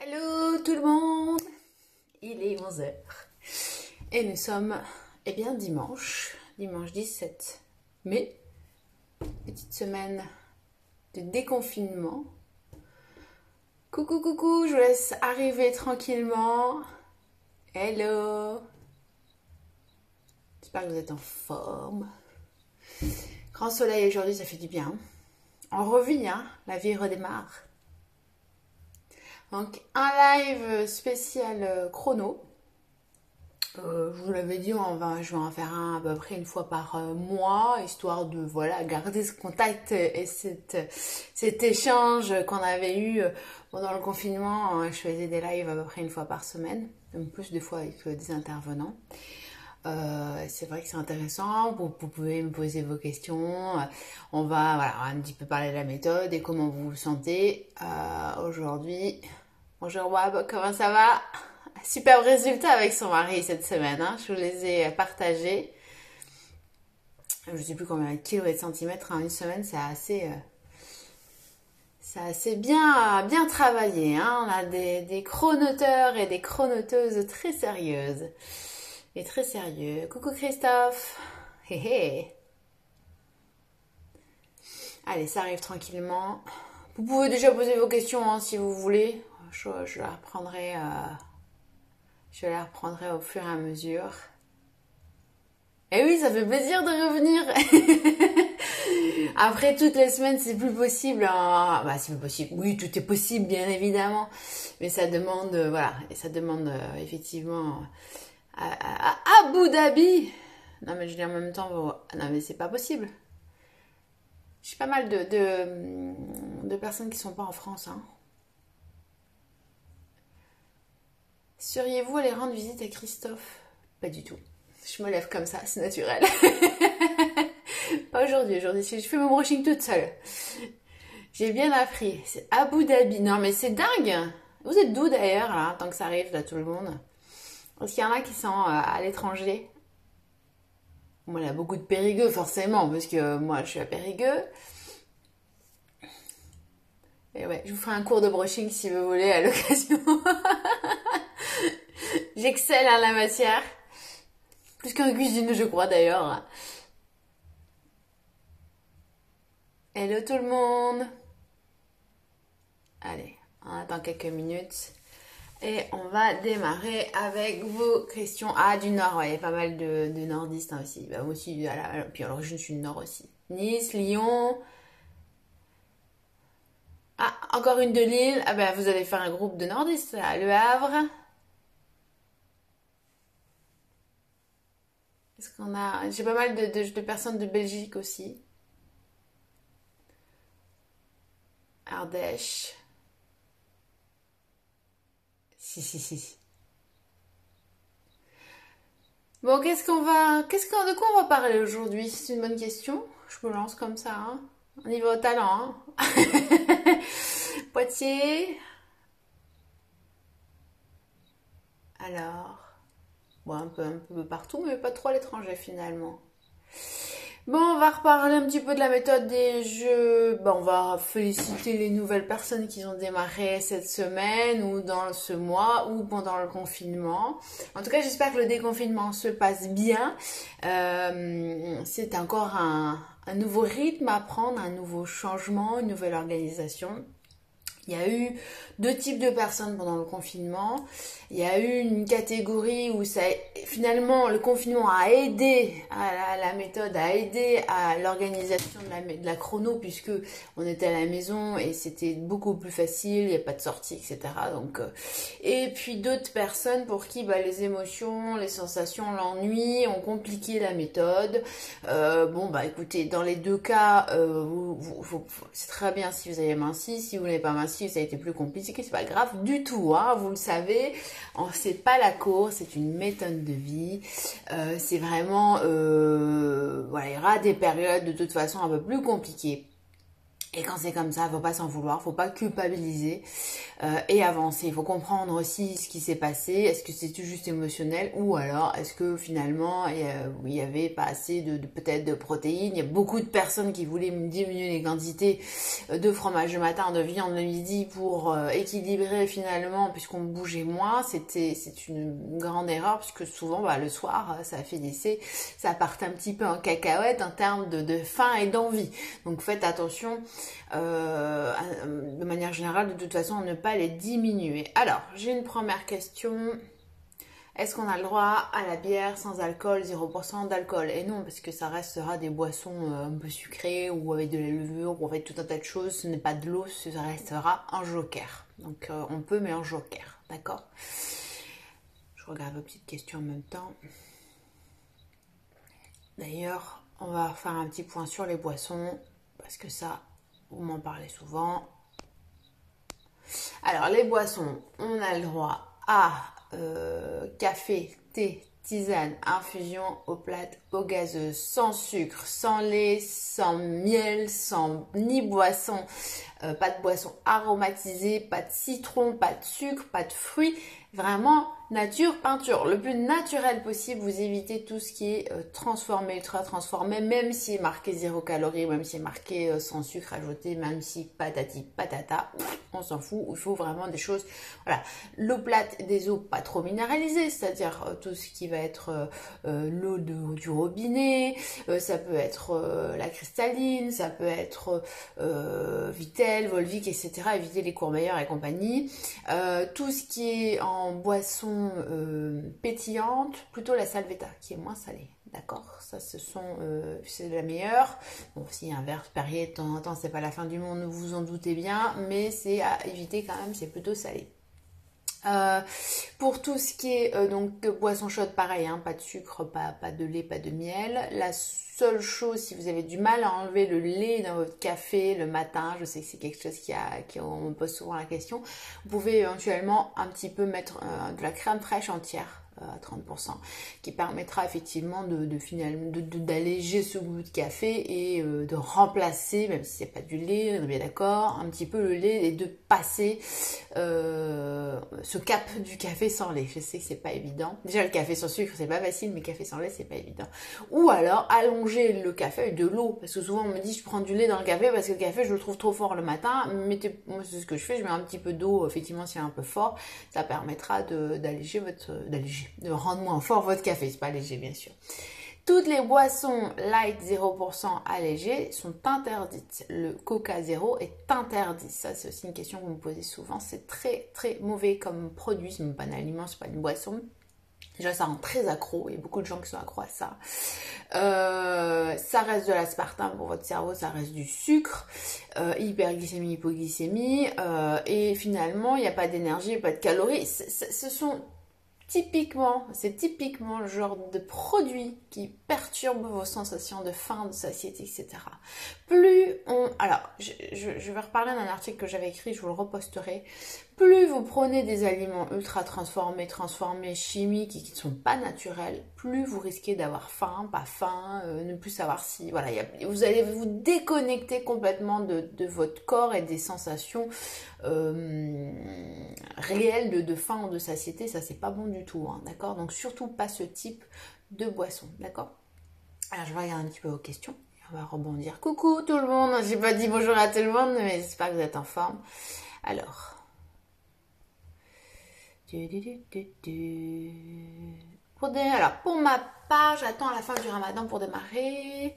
Hello tout le monde, il est 11 heures et nous sommes dimanche 17 mai, petite semaine de déconfinement. Coucou, je vous laisse arriver tranquillement. Hello, j'espère que vous êtes en forme. Grand soleil aujourd'hui, ça fait du bien. On revit, la vie redémarre. Donc un live spécial chrono. Je vous l'avais dit, je vais en faire un à peu près une fois par mois, histoire de garder ce contact et cet échange qu'on avait eu pendant le confinement. Je faisais des lives à peu près une fois par semaine, même plus des fois avec des intervenants. C'est vrai que c'est intéressant, vous pouvez me poser vos questions, on va un petit peu parler de la méthode et comment vous vous sentez aujourd'hui. Bonjour Wab, comment ça va? Super résultat avec son mari cette semaine, je vous les ai partagés. Je ne sais plus combien de kilos et de centimètres en une semaine, c'est assez bien travaillé. On a des chronoteurs et des chronoteuses très sérieuses. Et très sérieux. Coucou Christophe. Hé. Allez, ça arrive tranquillement. Vous pouvez déjà poser vos questions si vous voulez. Je les reprendrai au fur et à mesure. Et oui, ça fait plaisir de revenir. Après toutes les semaines, c'est plus possible. C'est plus possible. Oui, tout est possible, bien évidemment. Mais ça demande, effectivement... à Abu Dhabi. Non mais je dis en même temps, non mais c'est pas possible. J'ai pas mal de personnes qui sont pas en France. Seriez-vous allé rendre visite à Christophe? Pas du tout. Je me lève comme ça, c'est naturel. Pas aujourd'hui. Aujourd'hui, je fais mon brushing toute seule. J'ai bien appris. C'est Abu Dhabi. Non mais c'est dingue. Vous êtes d'où d'ailleurs là, tant que ça arrive là tout le monde? Parce qu'il y en a qui sont à l'étranger. Moi, il y a beaucoup de Périgueux, forcément, parce que moi, je suis à Périgueux. Et ouais, je vous ferai un cours de brushing si vous voulez, à l'occasion. J'excelle en la matière. Plus qu'en cuisine, je crois, d'ailleurs. Hello tout le monde. Allez, on attend quelques minutes. Et on va démarrer avec vos questions. Ah, du Nord, ouais, il y a pas mal de nordistes aussi. Moi aussi, puis alors je suis du Nord aussi. Nice, Lyon. Ah, encore une de Lille. Ah vous allez faire un groupe de nordistes, là. Le Havre. Est-ce qu'on a... J'ai pas mal de personnes de Belgique aussi. Ardèche. Si. Bon, de quoi on va parler aujourd'hui? C'est une bonne question. Je me lance comme ça, On y va au talent, Poitiers. Alors, un peu partout, mais pas trop à l'étranger finalement. Bon, on va reparler un petit peu de la méthode des jeux. On va féliciter les nouvelles personnes qui ont démarré cette semaine ou dans ce mois ou pendant le confinement. En tout cas, j'espère que le déconfinement se passe bien. C'est encore un nouveau rythme à prendre, un nouveau changement, une nouvelle organisation. Il y a eu deux types de personnes pendant le confinement. Il y a eu une catégorie où finalement le confinement a aidé à la méthode, a aidé à l'organisation de la chrono, puisque on était à la maison et c'était beaucoup plus facile, il n'y a pas de sortie, etc. Et puis d'autres personnes pour qui les émotions, les sensations, l'ennui ont compliqué la méthode. Écoutez, dans les deux cas, c'est très bien si vous avez minci, si vous n'avez pas minci, ça a été plus compliqué, c'est pas grave du tout, vous le savez, c'est pas la course, c'est une méthode de vie, c'est vraiment, il y aura des périodes de toute façon un peu plus compliquées. Et quand c'est comme ça, faut pas s'en vouloir, faut pas culpabiliser et avancer. Il faut comprendre aussi ce qui s'est passé. Est-ce que c'était juste émotionnel ou alors est-ce que finalement il y avait pas assez peut-être de protéines. Il y a beaucoup de personnes qui voulaient me diminuer les quantités de fromage le matin, de viande le midi pour équilibrer finalement puisqu'on bougeait moins. C'est une grande erreur puisque souvent le soir ça finissait, ça partait un petit peu en cacahuète en termes de faim et d'envie. Donc faites attention. De manière générale, de toute façon, ne pas les diminuer. Alors, j'ai une première question. Est-ce qu'on a le droit à la bière sans alcool, 0% d'alcool? Et non, parce que ça restera des boissons un peu sucrées ou avec de la levure ou avec tout un tas de choses. Ce n'est pas de l'eau, ça restera un joker. Donc, on peut, mais en joker. D'accord? Je regarde vos petites questions en même temps. D'ailleurs, on va faire un petit point sur les boissons parce que ça... vous m'en parlez souvent. Alors, les boissons, on a le droit à café, thé, tisane, infusion, eau plate, eau gazeuse, sans sucre, sans lait, sans miel, sans ni boisson, pas de boisson aromatisée, pas de citron, pas de sucre, pas de fruits. Vraiment, nature, peinture. Le plus naturel possible, vous évitez tout ce qui est transformé, ultra transformé, même si est marqué 0 calories, même si est marqué sans sucre ajouté, même si patati patata, on s'en fout. Il faut vraiment des choses, voilà. L'eau plate, des eaux pas trop minéralisées, c'est-à-dire tout ce qui va être l'eau du robinet, ça peut être la cristalline, ça peut être Vittel, Volvic, etc. Éviter les Courmayeur et compagnie. Tout ce qui est en boisson pétillante, plutôt la Salvetta qui est moins salée. D'accord, ça c'est la meilleure. Bon, si un verre Perrier de temps en temps, c'est pas la fin du monde, vous en doutez bien, mais c'est à éviter quand même, c'est plutôt salé. Pour tout ce qui est donc boisson chaude, pareil, hein, pas de sucre, pas de lait, pas de miel. La seule chose, si vous avez du mal à enlever le lait dans votre café le matin, je sais que c'est quelque chose on me pose souvent la question, vous pouvez éventuellement un petit peu mettre de la crème fraîche entière à 30%, qui permettra effectivement d'alléger ce goût de café et de remplacer, même si c'est pas du lait, on est bien d'accord, un petit peu le lait et de passer ce cap du café sans lait. Je sais que c'est pas évident. Déjà le café sans sucre c'est pas facile, mais café sans lait c'est pas évident. Ou alors allonger le café avec de l'eau, parce que souvent on me dit je prends du lait dans le café parce que le café je le trouve trop fort le matin. Moi c'est ce que je fais, je mets un petit peu d'eau, effectivement c'est un peu fort, ça permettra d'alléger de rendre moins fort votre café, c'est pas léger bien sûr. Toutes les boissons light 0% allégées sont interdites. Le Coca 0 est interdit. Ça, c'est aussi une question que vous me posez souvent. C'est très, très mauvais comme produit. Ce n'est pas un aliment, c'est pas une boisson. Déjà, ça rend très accro. Il y a beaucoup de gens qui sont accros à ça. Ça reste de l'aspartame pour votre cerveau, ça reste du sucre. Hyperglycémie, hypoglycémie. Et finalement, il n'y a pas d'énergie, pas de calories. Ce sont... c'est typiquement le genre de produit qui perturbe vos sensations de faim, de satiété, etc. Alors, je vais reparler d'un article que j'avais écrit, je vous le reposterai. Plus vous prenez des aliments ultra transformés, chimiques et qui ne sont pas naturels, plus vous risquez d'avoir faim, pas faim, ne plus savoir si... Voilà, vous allez vous déconnecter complètement de votre corps et des sensations réelles de faim ou de satiété. Ça, c'est pas bon du tout, hein, d'accord? Donc, surtout pas ce type de boisson, d'accord? Alors, je vais regarder un petit peu vos questions. On va rebondir. Coucou tout le monde, j'ai pas dit bonjour à tout le monde, mais j'espère que vous êtes en forme. Alors... Pour ma part, j'attends à la fin du ramadan pour démarrer.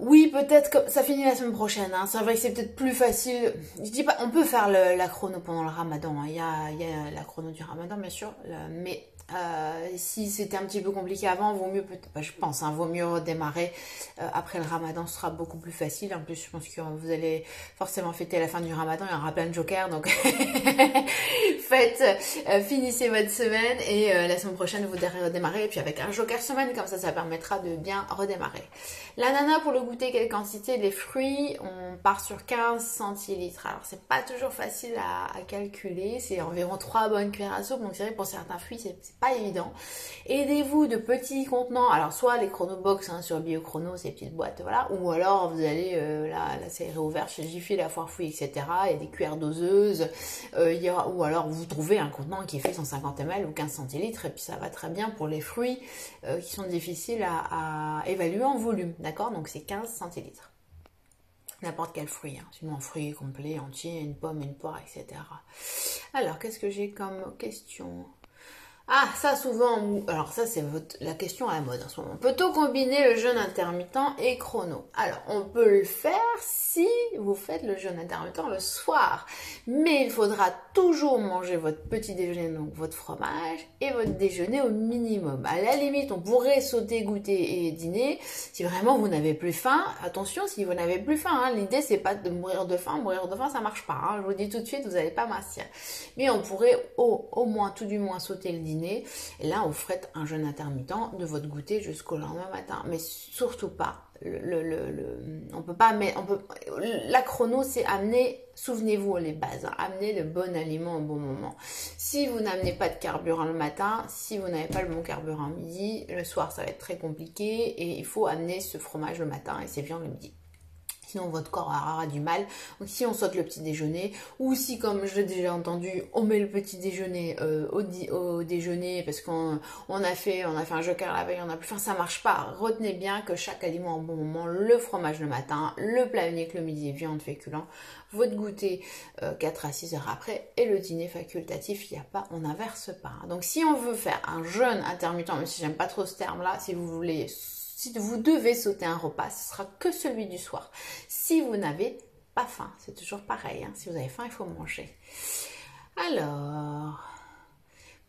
Oui, peut-être que ça finit la semaine prochaine. Hein. C'est vrai que c'est peut-être plus facile. Je dis pas, on peut faire la chrono pendant le ramadan. Hein. Il y a la chrono du ramadan, bien sûr. Mais si c'était un petit peu compliqué avant, vaut mieux, je pense, vaut mieux démarrer après le ramadan. Ce sera beaucoup plus facile. En plus, je pense que vous allez forcément fêter la fin du ramadan. Il y aura plein de jokers, donc finissez votre semaine et la semaine prochaine vous démarrez. Et puis avec un joker semaine, comme ça permettra de bien redémarrer. L'ananas, pour le goûter, quelle quantité? Les fruits, on part sur 15 centilitres. Alors, c'est pas toujours facile à calculer. C'est environ 3 bonnes cuillères à soupe. Donc, c'est vrai, pour certains fruits, c'est pas évident. Aidez-vous de petits contenants. Alors, soit les chronobox hein, sur Biochrono, ces petites boîtes, voilà. Ou alors, vous allez, là, c'est réouvert chez Jiffy, la Foire Fouille, etc. Il y a des cuillères doseuses. Ou alors, vous trouvez un contenant qui fait 150 ml ou 15 centilitres. Et puis, ça va très bien pour les fruits qui sont difficiles à évaluer en volume. D'accord? Donc c'est 15 centilitres. N'importe quel fruit, hein. Sinon un fruit complet, entier, une pomme, une poire, etc. Alors, qu'est-ce que j'ai comme question? Ah, ça souvent, alors ça c'est la question à la mode en ce moment. Peut-on combiner le jeûne intermittent et chrono? Alors, on peut le faire si vous faites le jeûne intermittent le soir. Mais il faudra toujours manger votre petit déjeuner, donc votre fromage, et votre déjeuner au minimum. À la limite, on pourrait sauter, goûter et dîner. Si vraiment vous n'avez plus faim, attention, si vous n'avez plus faim, hein, l'idée c'est pas de mourir de faim. Mourir de faim, ça marche pas. Hein. Je vous dis tout de suite, vous n'allez pas mincir. Mais on pourrait au moins, tout du moins, sauter le dîner. Et là, vous ferez un jeûne intermittent de votre goûter jusqu'au lendemain matin. Mais surtout pas. On peut pas mettre, la chrono, c'est amener, souvenez-vous les bases, hein, amener le bon aliment au bon moment. Si vous n'amenez pas de carburant le matin, si vous n'avez pas le bon carburant midi, le soir, ça va être très compliqué et il faut amener ce fromage le matin et ces viandes le midi. Sinon, votre corps aura du mal. Donc, si on saute le petit déjeuner, ou si, comme je l'ai déjà entendu, on met le petit déjeuner au déjeuner parce qu'on a fait un joker la veille, on n'a plus faim, ça marche pas. Retenez bien que chaque aliment au bon moment, le fromage le matin, le plat unique le midi, viande, féculent, votre goûter 4 à 6 heures après, et le dîner facultatif, il n'y a pas, on n'inverse pas. Donc, si on veut faire un jeûne intermittent, même si j'aime pas trop ce terme-là, si vous voulez... Si vous devez sauter un repas, ce sera que celui du soir. Si vous n'avez pas faim, c'est toujours pareil. Hein. Si vous avez faim, il faut manger. Alors,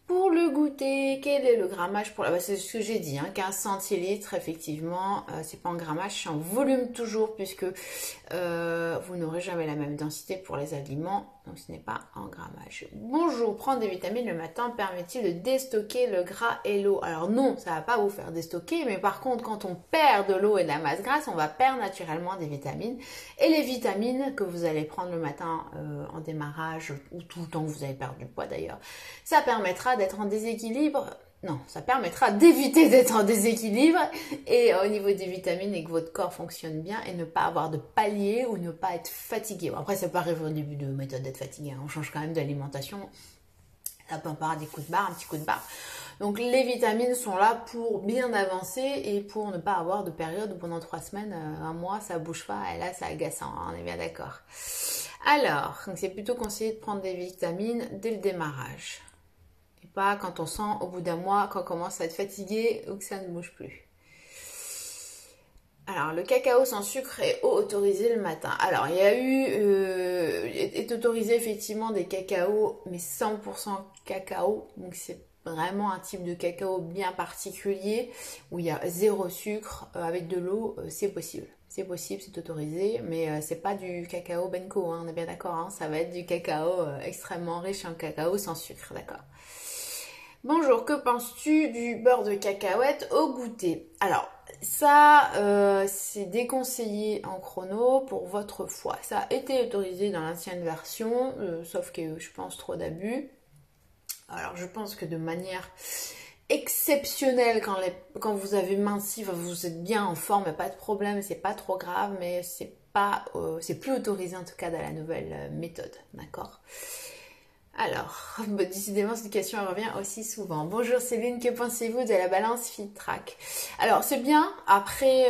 pour le goûter, quel est le grammage pour la... c'est ce que j'ai dit, hein, 15 centilitres, effectivement, c'est pas en grammage, c'est en volume toujours, puisque vous n'aurez jamais la même densité pour les aliments, donc ce n'est pas en grammage. Bonjour, prendre des vitamines le matin permet-il de déstocker le gras et l'eau? Alors non, ça va pas vous faire déstocker, mais par contre, quand on perd de l'eau et de la masse grasse, on va perdre naturellement des vitamines. Et les vitamines que vous allez prendre le matin en démarrage, ou tout le temps que vous avez perdu du poids d'ailleurs, ça permettra d'être en déséquilibre. Non, ça permettra d'éviter d'être en déséquilibre et au niveau des vitamines et que votre corps fonctionne bien et ne pas avoir de palier ou ne pas être fatigué. Bon, après, ça peut arriver au début de méthode d'être fatigué. Hein. On change quand même d'alimentation. Ça peut avoir des coups de barre, un petit coup de barre. Donc, les vitamines sont là pour bien avancer et pour ne pas avoir de période où pendant 3 semaines, un mois, ça bouge pas. Et là, c'est agaçant. Hein, on est bien d'accord. Alors, c'est plutôt conseillé de prendre des vitamines dès le démarrage. Pas quand on sent au bout d'un mois qu'on commence à être fatigué ou que ça ne bouge plus. Alors, le cacao sans sucre est autorisé le matin. Alors, il y a est autorisé effectivement des cacaos, mais 100% cacao. Donc, c'est vraiment un type de cacao bien particulier où il y a 0 sucre avec de l'eau, c'est possible. C'est possible, c'est autorisé, mais c'est pas du cacao Benko, hein, on est bien d'accord. Hein, ça va être du cacao extrêmement riche en cacao sans sucre, d'accord. Bonjour, que penses-tu du beurre de cacahuète au goûter? Alors, ça, c'est déconseillé en chrono pour votre foie. Ça a été autorisé dans l'ancienne version, sauf que je pense trop d'abus. Alors, je pense que de manière exceptionnelle, quand vous avez minci, vous êtes bien en forme, pas de problème, c'est pas trop grave, mais c'est plus autorisé en tout cas dans la nouvelle méthode, d'accord? Alors, décidément, cette question elle revient aussi souvent. Bonjour Céline, que pensez-vous de la balance FitTrack? Alors, c'est bien. Après,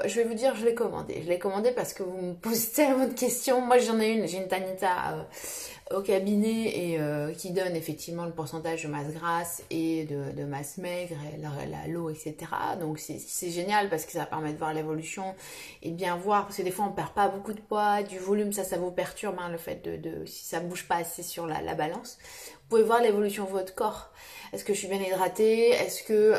je vais vous dire, je l'ai commandé. Je l'ai commandé parce que vous me posez tellement de questions. Moi, j'en ai une. J'ai une Tanita au cabinet et qui donne effectivement le pourcentage de masse grasse et de masse maigre, et l'eau, etc. Donc, c'est génial parce que ça permet de voir l'évolution et de bien voir. Parce que des fois, on perd pas beaucoup de poids, du volume, ça vous perturbe, hein, le fait si ça bouge pas assez sur la balance. Vous pouvez voir l'évolution de votre corps. Est-ce que je suis bien hydratée? Est-ce que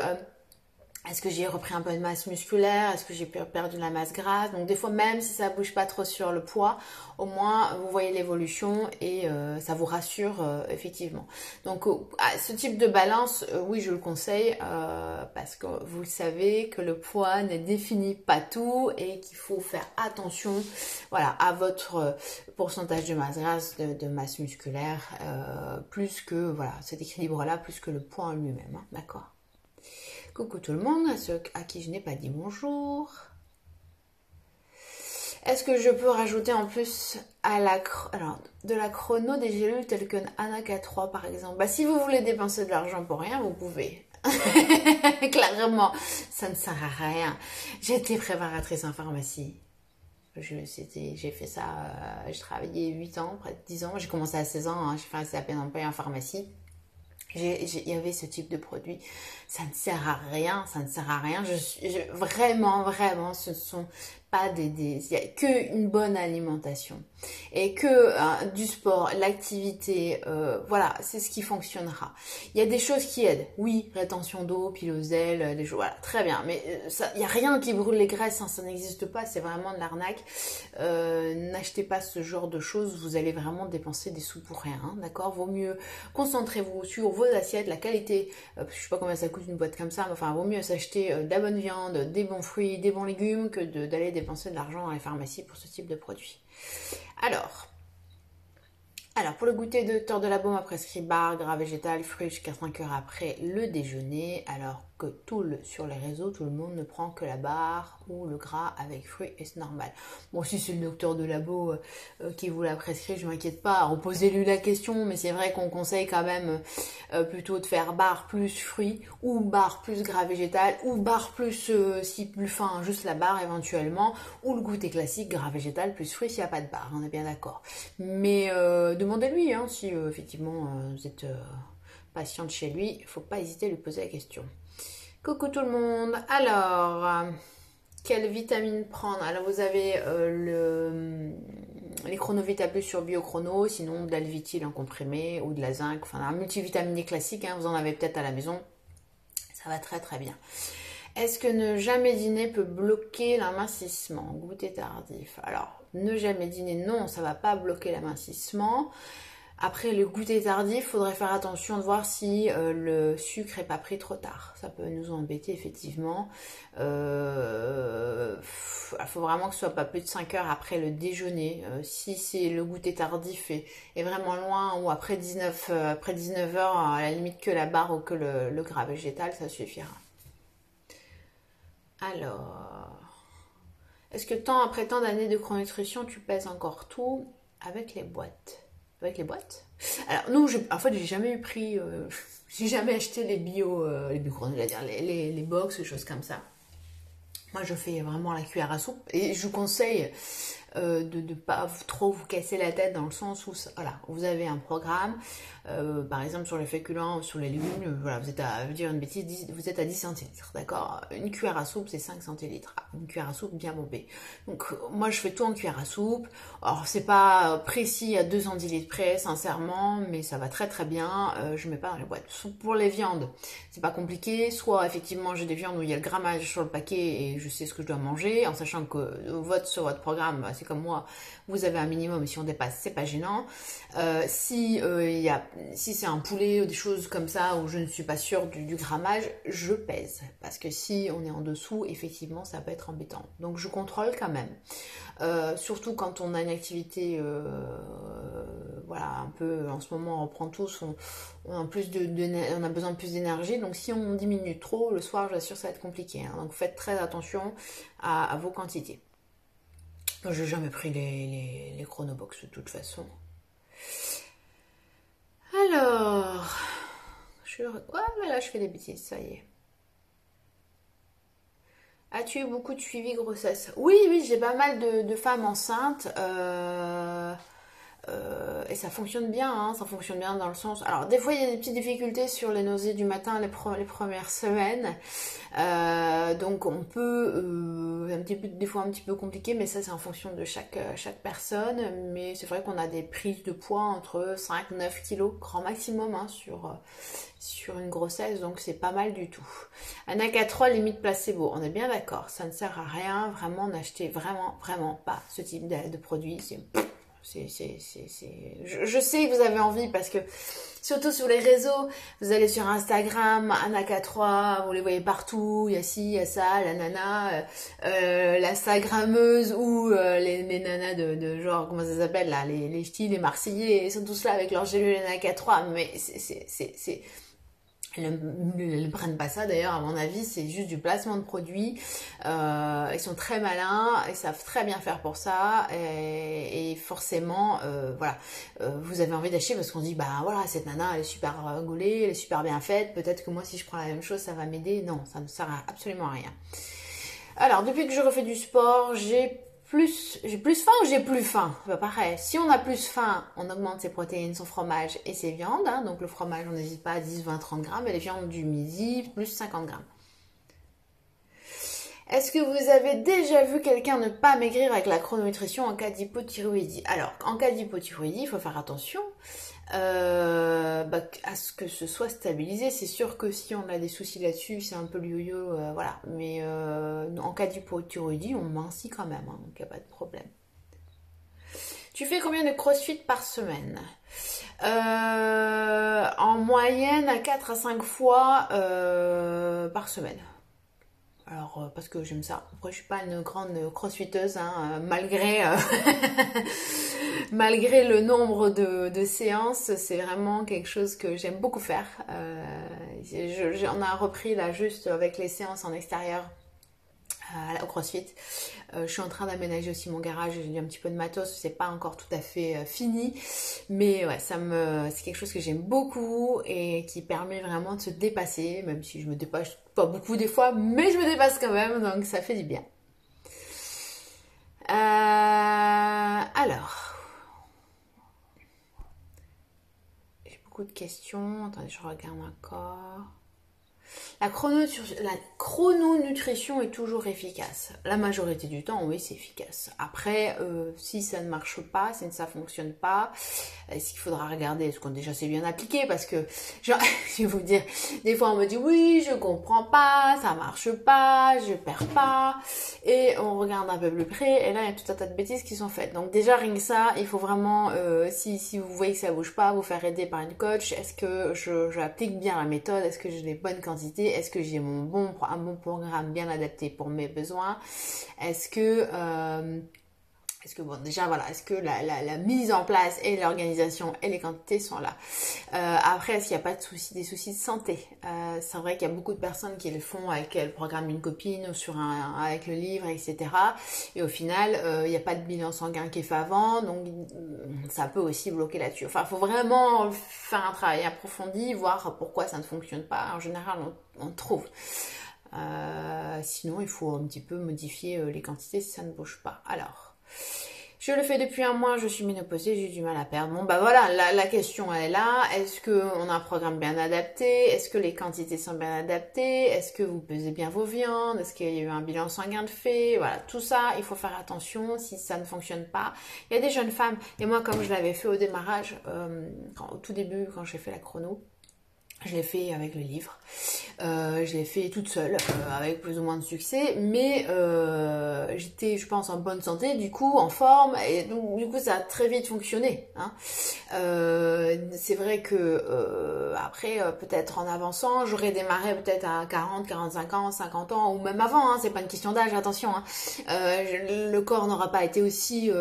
est-ce que j'ai repris un peu de masse musculaire? Est-ce que j'ai perdu de la masse grasse? Donc des fois, même si ça bouge pas trop sur le poids, au moins vous voyez l'évolution et ça vous rassure effectivement. Donc ce type de balance, oui, je le conseille parce que vous le savez que le poids ne définit pas tout et qu'il faut faire attention, voilà, à votre pourcentage de masse grasse, de masse musculaire, plus que voilà cet équilibre-là, plus que le poids en lui-même, hein, d'accord? Coucou tout le monde, à ceux à qui je n'ai pas dit bonjour. Est-ce que je peux rajouter en plus à de la chrono des gélules telles que Anaca3 par exemple? Bah, si vous voulez dépenser de l'argent pour rien, vous pouvez. Clairement, ça ne sert à rien. J'étais préparatrice en pharmacie. J'ai fait ça, j'ai travaillé 8 ans, près de 10 ans. J'ai commencé à 16 ans, hein, j'ai fait à peine employé en pharmacie. Il y avait ce type de produit, ça ne sert à rien, ça ne sert à rien. Vraiment, ce ne sont pas il y a que une bonne alimentation et que du sport, l'activité, voilà, c'est ce qui fonctionnera. Il y a des choses qui aident, oui, rétention d'eau, pilosel, des choses, voilà, très bien. Mais il y a rien qui brûle les graisses, hein, ça n'existe pas, c'est vraiment de l'arnaque. N'achetez pas ce genre de choses, vous allez vraiment dépenser des sous pour rien, hein, d'accord? Vaut mieux concentrez-vous sur vos assiettes, la qualité, je sais pas combien ça coûte une boîte comme ça, mais enfin, vaut mieux s'acheter de la bonne viande, des bons fruits, des bons légumes que d'aller dépenser de l'argent dans les pharmacies pour ce type de produit. Alors, pour le goûter, docteur de la Baume a prescrit barre, gras végétal, fruits jusqu'à 5 heures après le déjeuner, alors que sur les réseaux, tout le monde ne prend que la barre ou le gras avec fruits et c'est normal. Bon, si c'est le docteur de labo qui vous l'a prescrit, je m'inquiète pas, reposez-lui la question, mais c'est vrai qu'on conseille quand même plutôt de faire barre plus fruits ou barre plus gras végétal ou barre plus, si plus fin, juste la barre éventuellement, ou le goûter classique, gras végétal plus fruits s'il n'y a pas de barre, on est bien d'accord. Mais demandez-lui hein, si effectivement vous êtes patiente chez lui, il ne faut pas hésiter à lui poser la question. Coucou tout le monde. Alors, quelle vitamine prendre? Alors vous avez les chronovita plus sur biochrono, sinon de l'Alvitil en comprimé ou de la zinc, enfin un multivitaminé classique, hein, vous en avez peut-être à la maison. Ça va très très bien. Est-ce que ne jamais dîner peut bloquer l'amincissement? Goûter tardif. Alors, ne jamais dîner, non, ça va pas bloquer l'amincissement. Après le goûter tardif, il faudrait faire attention de voir si le sucre n'est pas pris trop tard. Ça peut nous embêter effectivement. Il faut vraiment que ce soit pas plus de 5 heures après le déjeuner. Si c'est le goûter tardif est vraiment loin ou après 19 heures, à la limite que la barre ou que le gras végétal, ça suffira. Alors, est-ce que tant après tant d'années de chronutrition, tu pèses encore tout avec les boîtes? Avec les boîtes? Alors, nous, en fait, j'ai jamais pris, j'ai jamais acheté les les box, des choses comme ça. Moi, je fais vraiment la cuillère à soupe et je vous conseille de ne pas trop vous casser la tête dans le sens où voilà, vous avez un programme, par exemple sur les féculents ou sur les légumes, voilà, vous êtes à, je veux dire une bêtise, vous êtes à 10 centilitres, d'accord? Une cuillère à soupe, c'est 5 centilitres, une cuillère à soupe bien bombée. Donc moi, je fais tout en cuillère à soupe. Alors, c'est pas précis à 2 centilitres près, sincèrement, mais ça va très très bien. Je mets pas dans les boîtes. Pour les viandes, c'est pas compliqué. Soit effectivement, j'ai des viandes où il y a le grammage sur le paquet et je sais ce que je dois manger, en sachant que sur votre programme, c'est comme moi, vous avez un minimum et si on dépasse, c'est pas gênant. Si c'est un poulet ou des choses comme ça où je ne suis pas sûre du grammage, je pèse. Parce que si on est en dessous, effectivement, ça peut être embêtant. Donc je contrôle quand même. Surtout quand on a une activité, voilà, un peu, en ce moment on reprend tous, on a besoin de plus d'énergie, donc si on diminue trop, le soir, j'assure, ça va être compliqué. Hein. Donc faites très attention à vos quantités. Je n'ai jamais pris les chronobox de toute façon. Alors, là, je fais des bêtises, ça y est. As-tu eu beaucoup de suivi grossesse? Oui, j'ai pas mal de femmes enceintes ça fonctionne bien, hein, ça fonctionne bien dans le sens... Alors, des fois, il y a des petites difficultés sur les nausées du matin les premières semaines. Donc, on peut... des fois un petit peu compliqué, mais ça, c'est en fonction de chaque personne. Mais c'est vrai qu'on a des prises de poids entre 5-9 kilos, grand maximum, hein, sur une grossesse. Donc, c'est pas mal du tout. Un AK3 limite placebo, on est bien d'accord. Ça ne sert à rien, vraiment, n'achetez vraiment pas ce type de produit. Je sais que vous avez envie parce que surtout sur les réseaux, vous allez sur Instagram, Anaka3, vous les voyez partout, il y a ci, il y a ça, la nana, l'Instagrammeuse ou les nanas de genre, comment ça s'appelle là, les ch'tis, les Marseillais, ils sont tous là avec leur gélule Anaka3, mais elles ne prennent pas ça d'ailleurs, à mon avis, c'est juste du placement de produits. Ils sont très malins, ils savent très bien faire pour ça, et forcément, voilà, vous avez envie d'acheter parce qu'on dit, bah voilà, cette nana, elle est super gaulée, elle est super bien faite, peut-être que moi, si je prends la même chose, ça va m'aider. Non, ça ne sert absolument à rien. Alors, depuis que je refais du sport, j'ai plus faim ou j'ai plus faim? Bah, pareil. Si on a plus faim, on augmente ses protéines, son fromage et ses viandes. Hein. Donc le fromage, on n'hésite pas à 10, 20, 30 grammes. Et les viandes du midi, plus 50 grammes. Est-ce que vous avez déjà vu quelqu'un ne pas maigrir avec la chrononutrition en cas d'hypothyroïdie? Alors, en cas d'hypothyroïdie, il faut faire attention à ce que ce soit stabilisé. C'est sûr que si on a des soucis là-dessus, c'est un peu le yo-yo, voilà. Mais en cas d'hypothyroïdie, on mincit quand même, hein, donc il n'y a pas de problème. Tu fais combien de crossfit par semaine? En moyenne, à 4 à 5 fois par semaine. Alors, parce que j'aime ça. Après, je suis pas une grande crossfiteuse, hein, malgré le nombre de séances, c'est vraiment quelque chose que j'aime beaucoup faire. On a repris là juste avec les séances en extérieur au CrossFit. Je suis en train d'aménager aussi mon garage, j'ai un petit peu de matos, c'est pas encore tout à fait fini, mais ouais, c'est quelque chose que j'aime beaucoup et qui permet vraiment de se dépasser, même si je me dépasse pas beaucoup des fois, mais je me dépasse quand même, donc ça fait du bien. Alors, j'ai beaucoup de questions, attendez, je regarde encore. La chrononutrition est toujours efficace. La majorité du temps, oui, c'est efficace. Après, si ça ne marche pas, si ça ne fonctionne pas, est-ce qu'il faudra regarder est-ce qu'on déjà c'est bien appliqué? Parce que, genre, je vais vous dire, des fois on me dit oui, je comprends pas, ça marche pas, je perds pas, et on regarde un peu plus près, et là il y a tout un tas de bêtises qui sont faites. Donc déjà rien que ça, il faut vraiment, si vous voyez que ça bouge pas, vous faire aider par une coach. Est-ce que j'applique bien la méthode? Est-ce que j'ai les bonnes quantités? Est-ce que j'ai un bon programme bien adapté pour mes besoins? Est-ce que bon, déjà voilà, est-ce que la mise en place et l'organisation et les quantités sont là? Après, est-ce qu'il n'y a pas de soucis, des soucis de santé? C'est vrai qu'il y a beaucoup de personnes qui le font avec le programme d'une copine ou avec le livre, etc. Et au final, il n'y a pas de bilan sanguin qui est fait avant, donc ça peut aussi bloquer là-dessus. Enfin, il faut vraiment faire un travail approfondi, voir pourquoi ça ne fonctionne pas. En général, on trouve. Sinon, il faut un petit peu modifier les quantités si ça ne bouge pas. Alors, je le fais depuis un mois, je suis ménopausée, j'ai du mal à perdre. Bon, bah voilà, la question elle est là. Est-ce qu'on a un programme bien adapté? Est-ce que les quantités sont bien adaptées? Est-ce que vous pesez bien vos viandes? Est-ce qu'il y a eu un bilan sanguin de fait? Voilà, tout ça, il faut faire attention si ça ne fonctionne pas. Il y a des jeunes femmes, et moi comme je l'avais fait au démarrage, au tout début quand j'ai fait la chrono, je l'ai fait avec le livre, je l'ai fait toute seule, avec plus ou moins de succès, mais j'étais, je pense, en bonne santé, du coup, en forme, et donc, du coup, ça a très vite fonctionné. Hein. C'est vrai que après, peut-être en avançant, j'aurais démarré peut-être à 40, 45 ans, 50 ans, ou même avant, hein, c'est pas une question d'âge, attention. Hein. Le corps n'aura pas été aussi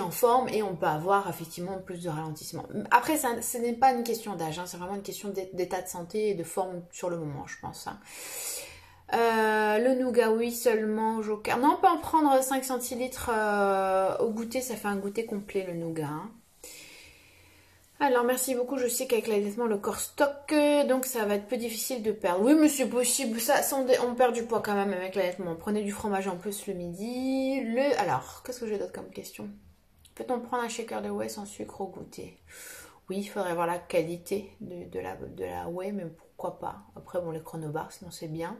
en forme, et on peut avoir effectivement plus de ralentissement. Après, ce n'est pas une question d'âge, hein, c'est vraiment une question d'état de santé et de forme sur le moment, je pense. Hein. Le nougat, oui, seulement Joker. Non, on peut en prendre 5 centilitres au goûter, ça fait un goûter complet le nougat. Hein. Alors, merci beaucoup, je sais qu'avec l'allaitement, le corps stocke, donc ça va être peu difficile de perdre. Oui, mais c'est possible, ça, on perd du poids quand même avec l'allaitement. Prenez du fromage en plus le midi. Alors, qu'est-ce que j'ai d'autre comme question? Peut-on prendre un shaker de whey sans sucre au goûter? Oui, il faudrait voir la qualité de la whey, mais pourquoi pas. Après, bon, les chronobars, sinon c'est bien.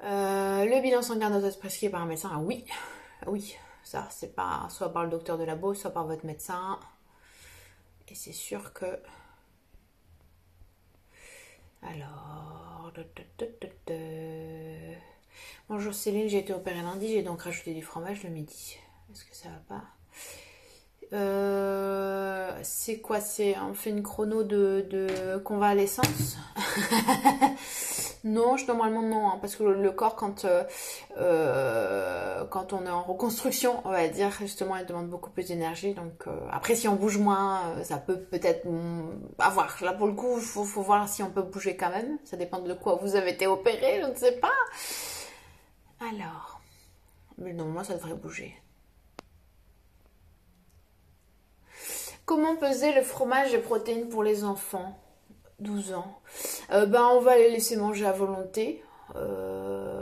Le bilan sanguin doit être prescrit par un médecin. Ah oui, oui, ça c'est pas soit par le docteur de labo, soit par votre médecin. Et c'est sûr que... Alors... Bonjour Céline, j'ai été opérée lundi, j'ai donc rajouté du fromage le midi. Est-ce que ça va pas? C'est quoi? On fait une chrono de convalescence? Non, normalement non, hein, parce que le corps quand on est en reconstruction, on va dire justement, il demande beaucoup plus d'énergie. Donc après, si on bouge moins, ça peut peut-être avoir. Là pour le coup, faut voir si on peut bouger quand même. Ça dépend de quoi vous avez été opéré, je ne sais pas. Alors, mais normalement ça devrait bouger. Comment peser le fromage et protéines pour les enfants 12 ans? On va les laisser manger à volonté.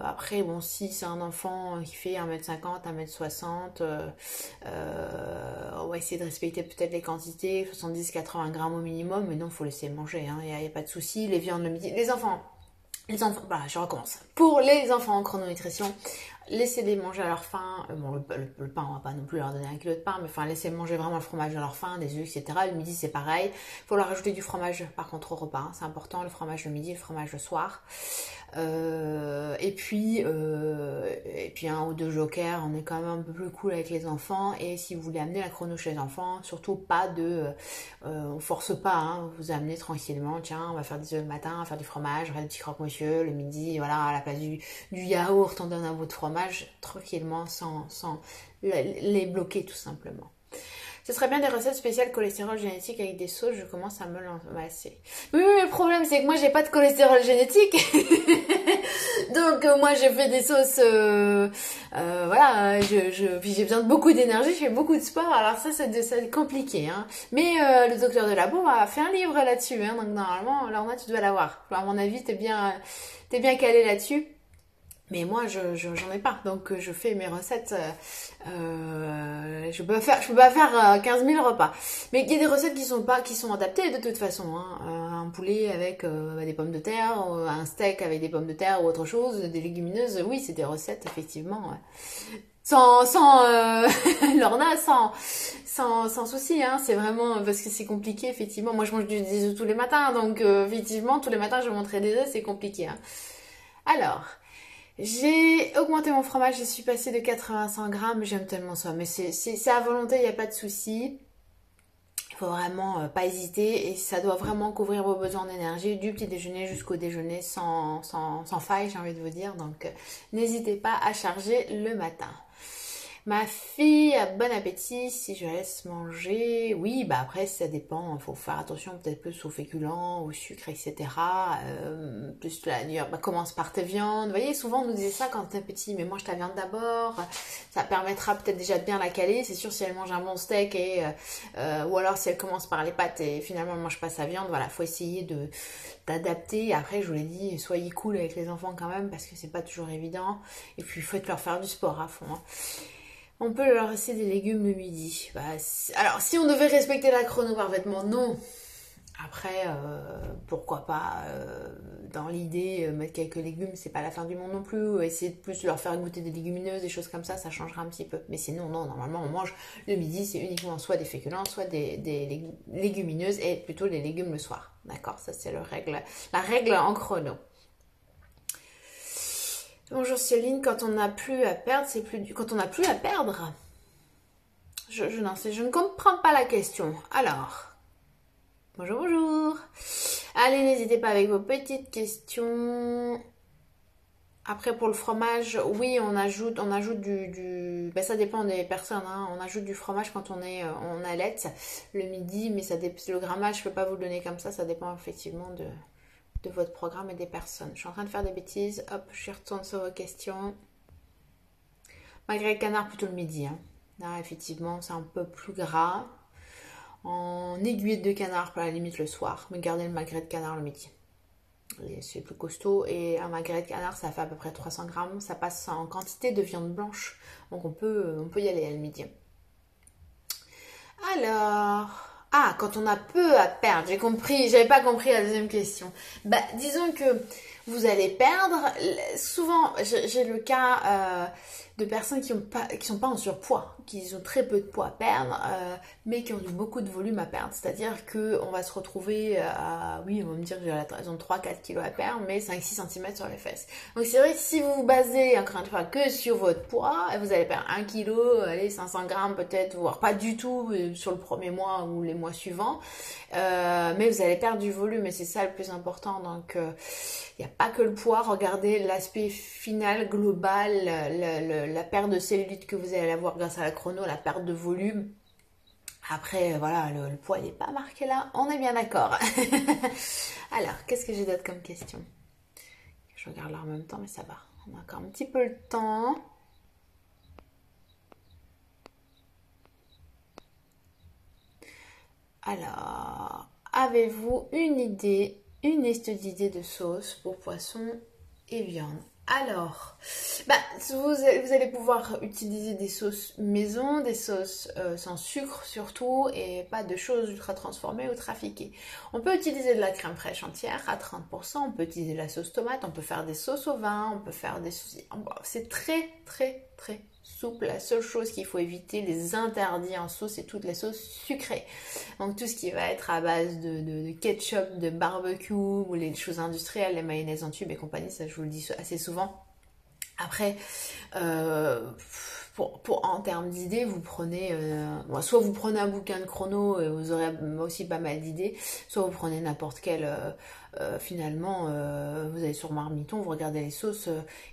Après, bon, si c'est un enfant qui fait 1m50, 1m60, on va essayer de respecter peut-être les quantités, 70-80 grammes au minimum, mais non, il faut laisser manger, hein, y a pas de souci. Les viandes le midi, les enfants, voilà, je recommence. Pour les enfants en chrononutrition, laissez-les manger à leur faim. Bon, le pain, on va pas non plus leur donner 1 kilo de pain, mais enfin, laissez manger vraiment le fromage à leur faim, des œufs, etc. Le midi, c'est pareil. Il faut leur rajouter du fromage, par contre, au repas. Hein. C'est important, le fromage le midi, le fromage le soir. Et puis 1 ou 2 jokers, on est quand même un peu plus cool avec les enfants. Et si vous voulez amener la chrono chez les enfants, surtout pas on force pas, hein, vous amenez tranquillement, tiens, on va faire des œufs le matin, on va faire du fromage, on va faire des petits croque-monsieur, le midi, voilà, à la place du yaourt, on donne un bout de fromage, tranquillement, sans les bloquer tout simplement. Ce serait bien des recettes spéciales cholestérol génétique avec des sauces, je commence à me lancer. Oui, le problème c'est que moi j'ai pas de cholestérol génétique. Donc moi je fais des sauces, voilà, puis j'ai besoin de beaucoup d'énergie, je fais beaucoup de sport, alors ça c'est compliqué. Hein. Mais le docteur de labo a fait un livre là-dessus, hein, donc normalement, Lorna tu dois l'avoir. À mon avis t'es bien calée là-dessus. Mais moi, j'en ai pas, donc je fais mes recettes. Je peux pas faire 15 000 repas. Mais il y a des recettes qui sont adaptées de toute façon. Hein. Un poulet avec des pommes de terre, un steak avec des pommes de terre ou autre chose, des légumineuses. Oui, c'est des recettes effectivement. Ouais. Lorna, sans souci. Hein. C'est vraiment parce que c'est compliqué effectivement. Moi, je mange des œufs tous les matins, donc effectivement tous les matins je montrer des œufs, c'est compliqué. Hein. Alors. J'ai augmenté mon fromage, je suis passée de 80 à 100 grammes, j'aime tellement ça. Mais c'est à volonté, il n'y a pas de souci. Il faut vraiment pas hésiter et ça doit vraiment couvrir vos besoins en énergie du petit déjeuner jusqu'au déjeuner sans faille, j'ai envie de vous dire. Donc n'hésitez pas à charger le matin. Ma fille a bon appétit si je laisse manger. Oui, bah après ça dépend. Il faut faire attention peut-être plus aux féculents, au sucre, etc. Plus la commence par tes viandes. Vous voyez, souvent on nous disait ça quand t'es petit, mais mange ta viande d'abord. Ça permettra peut-être déjà de bien la caler. C'est sûr si elle mange un bon steak ou alors si elle commence par les pâtes et finalement elle mange pas sa viande. Voilà, faut essayer d'adapter. Après, je vous l'ai dit, soyez cool avec les enfants quand même parce que c'est pas toujours évident. Et puis il faut leur faire du sport à fond. Hein. On peut leur laisser des légumes le midi. Alors, si on devait respecter la chrono parfaitement, non. Après, pourquoi pas, dans l'idée, mettre quelques légumes, c'est pas la fin du monde non plus. Essayer de plus leur faire goûter des légumineuses, des choses comme ça changera un petit peu. Mais sinon, non, normalement, on mange le midi, c'est uniquement soit des féculents, soit des légumineuses et plutôt les légumes le soir. D'accord, ça c'est la règle en chrono. Bonjour Céline, quand on n'a plus à perdre, c'est plus dur. Quand on n'a plus à perdre, je ne comprends pas la question. Alors, bonjour. Allez, n'hésitez pas avec vos petites questions. Après pour le fromage, oui, on ajoute du ça dépend des personnes. Hein. On ajoute du fromage quand on allait le midi, mais le grammage, je peux pas vous le donner comme ça. Ça dépend effectivement de votre programme et des personnes. Je suis en train de faire des bêtises. Hop, je retourne sur vos questions. Magret de canard plutôt le midi. Hein. Là, effectivement, c'est un peu plus gras. En aiguillette de canard, à la limite le soir. Mais gardez le magret de canard le midi. C'est plus costaud. Et un magret de canard, ça fait à peu près 300 grammes. Ça passe en quantité de viande blanche. Donc on peut y aller le midi. Alors, ah, quand on a peu à perdre, j'ai compris, j'avais pas compris la deuxième question. Bah, disons que vous allez perdre. Souvent, j'ai le cas de personnes qui sont pas en surpoids, qui ont très peu de poids à perdre, mais qui ont eu beaucoup de volume à perdre. C'est-à-dire que on va se retrouver à, oui, on va me dire que j'ai 3-4 kilos à perdre, mais 5-6 cm sur les fesses. Donc c'est vrai que si vous vous basez, encore une fois, que sur votre poids, vous allez perdre 1 kilo, allez, 500 grammes peut-être, voire pas du tout sur le premier mois ou les mois suivants. Mais vous allez perdre du volume et c'est ça le plus important. Donc il n'y a pas que le poids, regardez l'aspect final, global, la perte de cellulite que vous allez avoir grâce à la chrono, la perte de volume. Après, voilà, le poids n'est pas marqué là, on est bien d'accord. Alors, qu'est-ce que j'ai d'autre comme question? Je regarde là en même temps, mais ça va. On a encore un petit peu le temps. Alors, avez-vous une liste d'idées de sauces pour poisson et viande? Alors, bah, vous allez pouvoir utiliser des sauces maison, des sauces sans sucre surtout, et pas de choses ultra transformées ou trafiquées. On peut utiliser de la crème fraîche entière à 30%, on peut utiliser de la sauce tomate, on peut faire des sauces au vin, on peut faire des sauces... C'est très très très souple. La seule chose qu'il faut éviter, les interdits en sauce, c'est toutes les sauces sucrées. Donc tout ce qui va être à base de ketchup, de barbecue, ou les choses industrielles, les mayonnaises en tube et compagnie, ça je vous le dis assez souvent. Après, en termes d'idées, vous prenez, soit vous prenez un bouquin de chrono et vous aurez aussi pas mal d'idées, soit vous prenez n'importe quel, finalement, vous allez sur Marmiton, vous regardez les sauces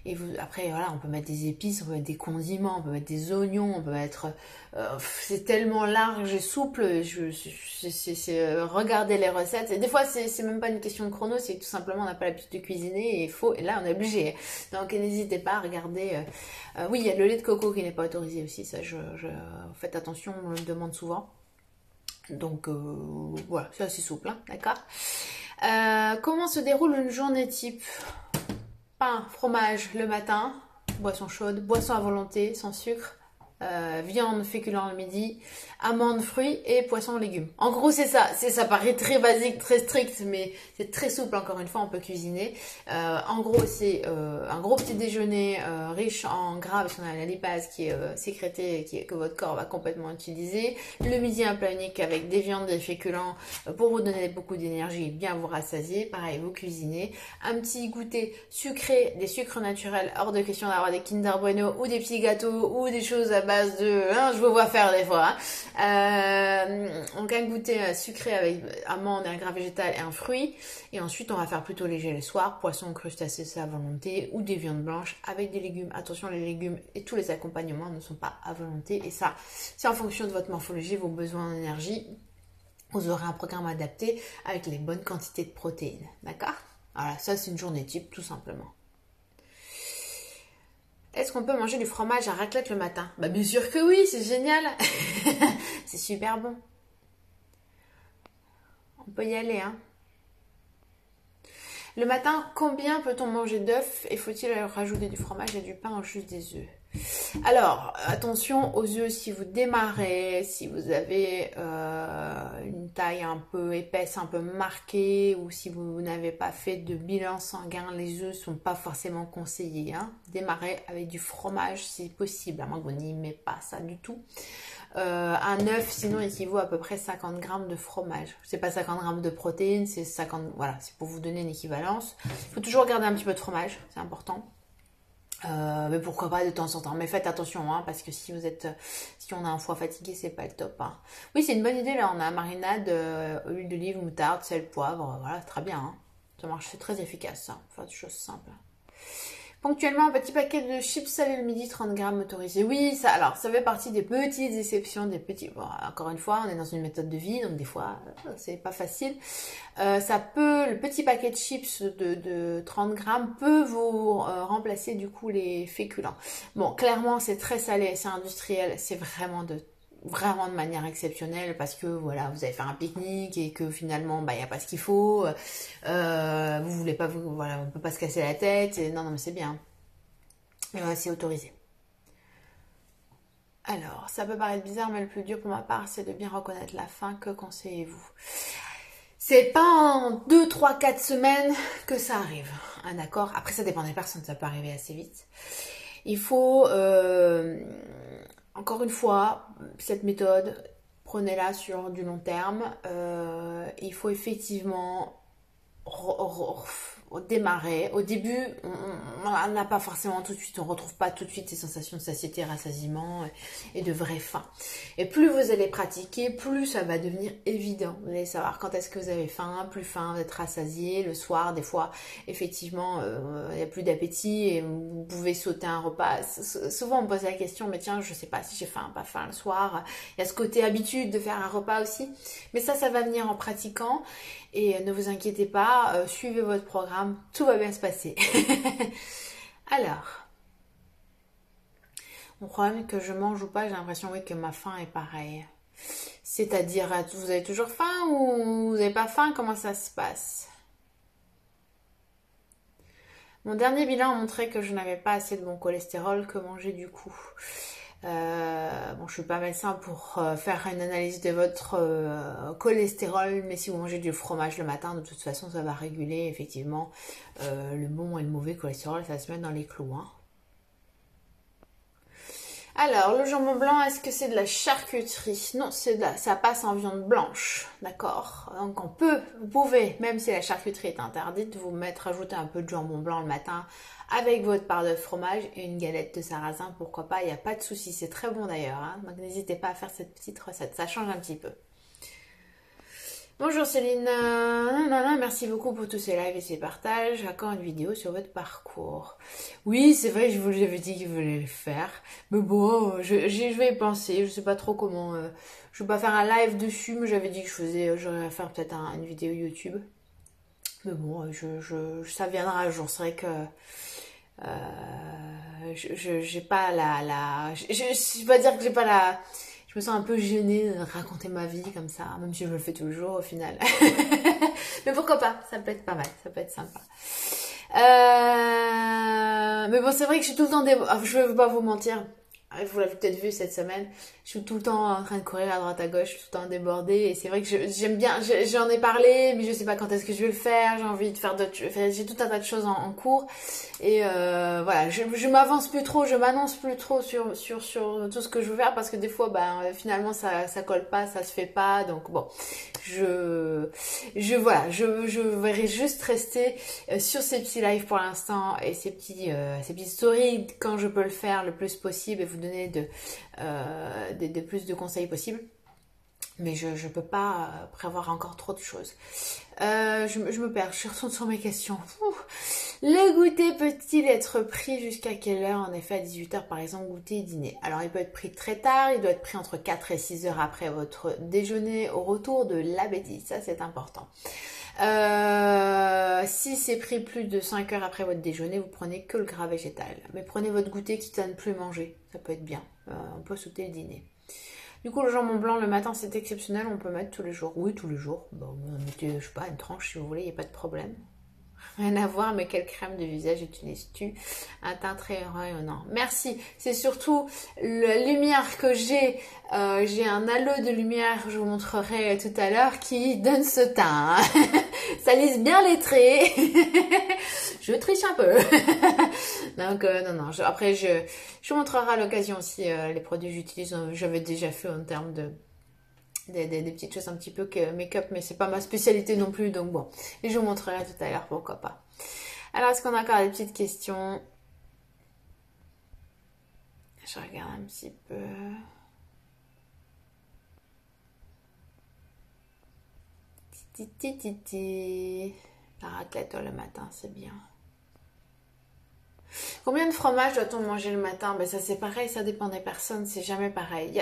et après voilà, on peut mettre des épices, on peut mettre des condiments, on peut mettre des oignons, on peut mettre, c'est tellement large et souple. Regardez les recettes. Et des fois, c'est même pas une question de chrono, c'est que tout simplement on n'a pas l'habitude de cuisiner et là on est obligé. Donc n'hésitez pas à regarder. Oui, il y a le lait de coco qui n'est pas autorisé aussi, ça faites attention, on me le demande souvent. Donc voilà, c'est assez souple, hein, d'accord. Comment se déroule une journée type? Pain, fromage le matin, boisson chaude, boisson à volonté, sans sucre, viande, féculents le midi, amandes, fruits et poissons, légumes. En gros, c'est ça. Ça paraît très basique, très strict, mais c'est très souple. Encore une fois, on peut cuisiner. En gros, c'est un gros petit déjeuner riche en gras, parce qu'on a la lipase qui est sécrétée, que votre corps va complètement utiliser. Le midi, un plat unique avec des viandes, des féculents pour vous donner beaucoup d'énergie et bien vous rassasier. Pareil, vous cuisinez. Un petit goûter sucré, des sucres naturels, hors de question d'avoir des Kinder Bueno ou des petits gâteaux ou des choses à base de... je vous vois faire des fois. Donc un goûter sucré avec amandes, un gras végétal et un fruit. Et ensuite, on va faire plutôt léger le soir. Poisson, crustacés, c'est à volonté. Ou des viandes blanches avec des légumes. Attention, les légumes et tous les accompagnements ne sont pas à volonté. Et ça, c'est en fonction de votre morphologie, vos besoins d'énergie. Vous aurez un programme adapté avec les bonnes quantités de protéines. D'accord? Voilà, ça c'est une journée type, tout simplement. Est-ce qu'on peut manger du fromage à raclette le matin? Bah bien sûr que oui, c'est génial. C'est super bon. On peut y aller, hein. Le matin, combien peut-on manger d'œufs et faut-il rajouter du fromage et du pain ou juste des œufs? Alors, attention aux œufs si vous démarrez, si vous avez une taille un peu épaisse, un peu marquée, ou si vous n'avez pas fait de bilan sanguin, les œufs sont pas forcément conseillés. Hein. Démarrez avec du fromage si possible, à moins que vous n'aimez pas ça du tout. Un œuf, sinon, équivaut à peu près 50 grammes de fromage. C'est pas 50 grammes de protéines, c'est 50... Voilà, c'est pour vous donner une équivalence. Il faut toujours garder un petit peu de fromage, c'est important. Mais pourquoi pas de temps en temps. Mais faites attention, hein, parce que si on a un foie fatigué, c'est pas le top. Hein. Oui, c'est une bonne idée, là. On a marinade, huile d'olive, moutarde, sel, poivre. Voilà, très bien. Hein. Ça marche, c'est très efficace, ça. Faire des choses simples. Ponctuellement, un petit paquet de chips salés le midi, 30 grammes autorisé. Oui, ça fait partie des petites exceptions, des petits... Bon, encore une fois, on est dans une méthode de vie, donc des fois, c'est pas facile. Le petit paquet de chips de 30 grammes peut vous remplacer du coup les féculents. Bon, clairement, c'est très salé, c'est industriel, c'est vraiment de manière exceptionnelle parce que voilà, vous allez faire un pique-nique et que finalement il n'y a pas ce qu'il faut, vous voulez pas voilà, on peut pas se casser la tête et non mais c'est bien, c'est autorisé. Alors, ça peut paraître bizarre, mais le plus dur pour ma part, c'est de bien reconnaître la faim. Que conseillez-vous? C'est pas en 2, 3, 4 semaines que ça arrive, hein, d'accord? Après, ça dépend des personnes, ça peut arriver assez vite. Il faut, encore une fois, cette méthode, prenez-la sur du long terme. Il faut effectivement démarrer. Au début, on n'a pas forcément tout de suite, on retrouve pas tout de suite ces sensations de satiété, rassasiement et de vraie faim. Et plus vous allez pratiquer, plus ça va devenir évident. Vous allez savoir quand est-ce que vous avez faim, plus faim, vous êtes rassasié. Le soir, des fois, effectivement, il n'y a plus d'appétit et vous pouvez sauter un repas. Souvent, on me pose la question, mais tiens, je sais pas si j'ai faim, pas faim le soir. Il y a ce côté habitude de faire un repas aussi. Mais ça va venir en pratiquant. Et ne vous inquiétez pas, suivez votre programme, tout va bien se passer. Alors, mon problème que je mange ou pas, j'ai l'impression oui, que ma faim est pareille. C'est-à-dire, vous avez toujours faim ou vous n'avez pas faim? Comment ça se passe? Mon dernier bilan a montré que je n'avais pas assez de bon cholestérol. Que manger du coup? Bon, je suis pas médecin pour faire une analyse de votre cholestérol, mais si vous mangez du fromage le matin, de toute façon, ça va réguler effectivement le bon et le mauvais cholestérol, ça se met dans les clous. Hein. Alors, le jambon blanc, est-ce que c'est de la charcuterie? Non, ça passe en viande blanche, d'accord? Donc vous pouvez, même si la charcuterie est interdite, rajouter un peu de jambon blanc le matin avec votre part de fromage et une galette de sarrasin, pourquoi pas, il n'y a pas de souci, c'est très bon d'ailleurs, hein? Donc n'hésitez pas à faire cette petite recette, ça change un petit peu. Bonjour Céline, merci beaucoup pour tous ces lives et ces partages. Encore une vidéo sur votre parcours. Oui, c'est vrai, je vous l'avais dit que je voulais le faire. Mais bon, je vais y penser. Je sais pas trop comment. Je vais pas faire un live dessus, mais j'avais dit que j'aurais à faire peut-être une vidéo YouTube. Mais bon, ça viendra un jour. C'est vrai que j'ai pas je vais pas dire que j'ai pas la. Je me sens un peu gênée de raconter ma vie comme ça, même si je le fais tous les jours au final. Mais pourquoi pas, ça peut être pas mal, ça peut être sympa. Mais bon, c'est vrai que je suis tout le temps je vais pas vous mentir, vous l'avez peut-être vu cette semaine, je suis tout le temps en train de courir à droite à gauche, je suis tout le temps débordée et c'est vrai que j'aime bien, j'en ai parlé mais je sais pas quand est-ce que je vais le faire, j'ai envie de faire j'ai tout un tas de choses en cours et voilà, je m'avance plus trop, je m'annonce plus trop sur tout ce que je veux faire parce que des fois finalement ça colle pas, ça se fait pas, donc bon, je vais juste rester sur ces petits lives pour l'instant et ces petites stories quand je peux le faire le plus possible et vous donner de plus de conseils possibles. Mais je peux pas prévoir encore trop de choses. Je me perds, je retourne sur mes questions. Le goûter peut-il être pris jusqu'à quelle heure? En effet, à 18h par exemple, goûter et dîner. Alors il peut être pris très tard, il doit être pris entre 4 et 6 heures après votre déjeuner au retour de l'appétit, ça c'est important. Si c'est pris plus de 5 heures après votre déjeuner, vous prenez que le gras végétal. Mais prenez votre goûter quitte à ne plus manger, ça peut être bien. On peut sauter le dîner. Du coup, le jambon blanc le matin, c'est exceptionnel, on peut mettre tous les jours. Oui, tous les jours. Bon, mettez, je sais pas, une tranche si vous voulez, il n'y a pas de problème. Rien à voir, mais quelle crème de visage utilises-tu? Un teint très rayonnant. Merci. C'est surtout la lumière que j'ai. J'ai un halo de lumière, je vous montrerai tout à l'heure, qui donne ce teint. Ça lisse bien les traits. Je triche un peu. Donc, non. Après, je vous montrerai à l'occasion aussi les produits que j'utilise. J'avais déjà fait en termes de... Des petites choses un petit peu que make-up, mais c'est pas ma spécialité non plus, donc bon. Et je vous montrerai tout à l'heure, pourquoi pas. Alors, est-ce qu'on a encore des petites questions? Je regarde un petit peu. La raclette le matin, c'est bien. Combien de fromage doit-on manger le matin? Ben ça c'est pareil, ça dépend des personnes, c'est jamais pareil.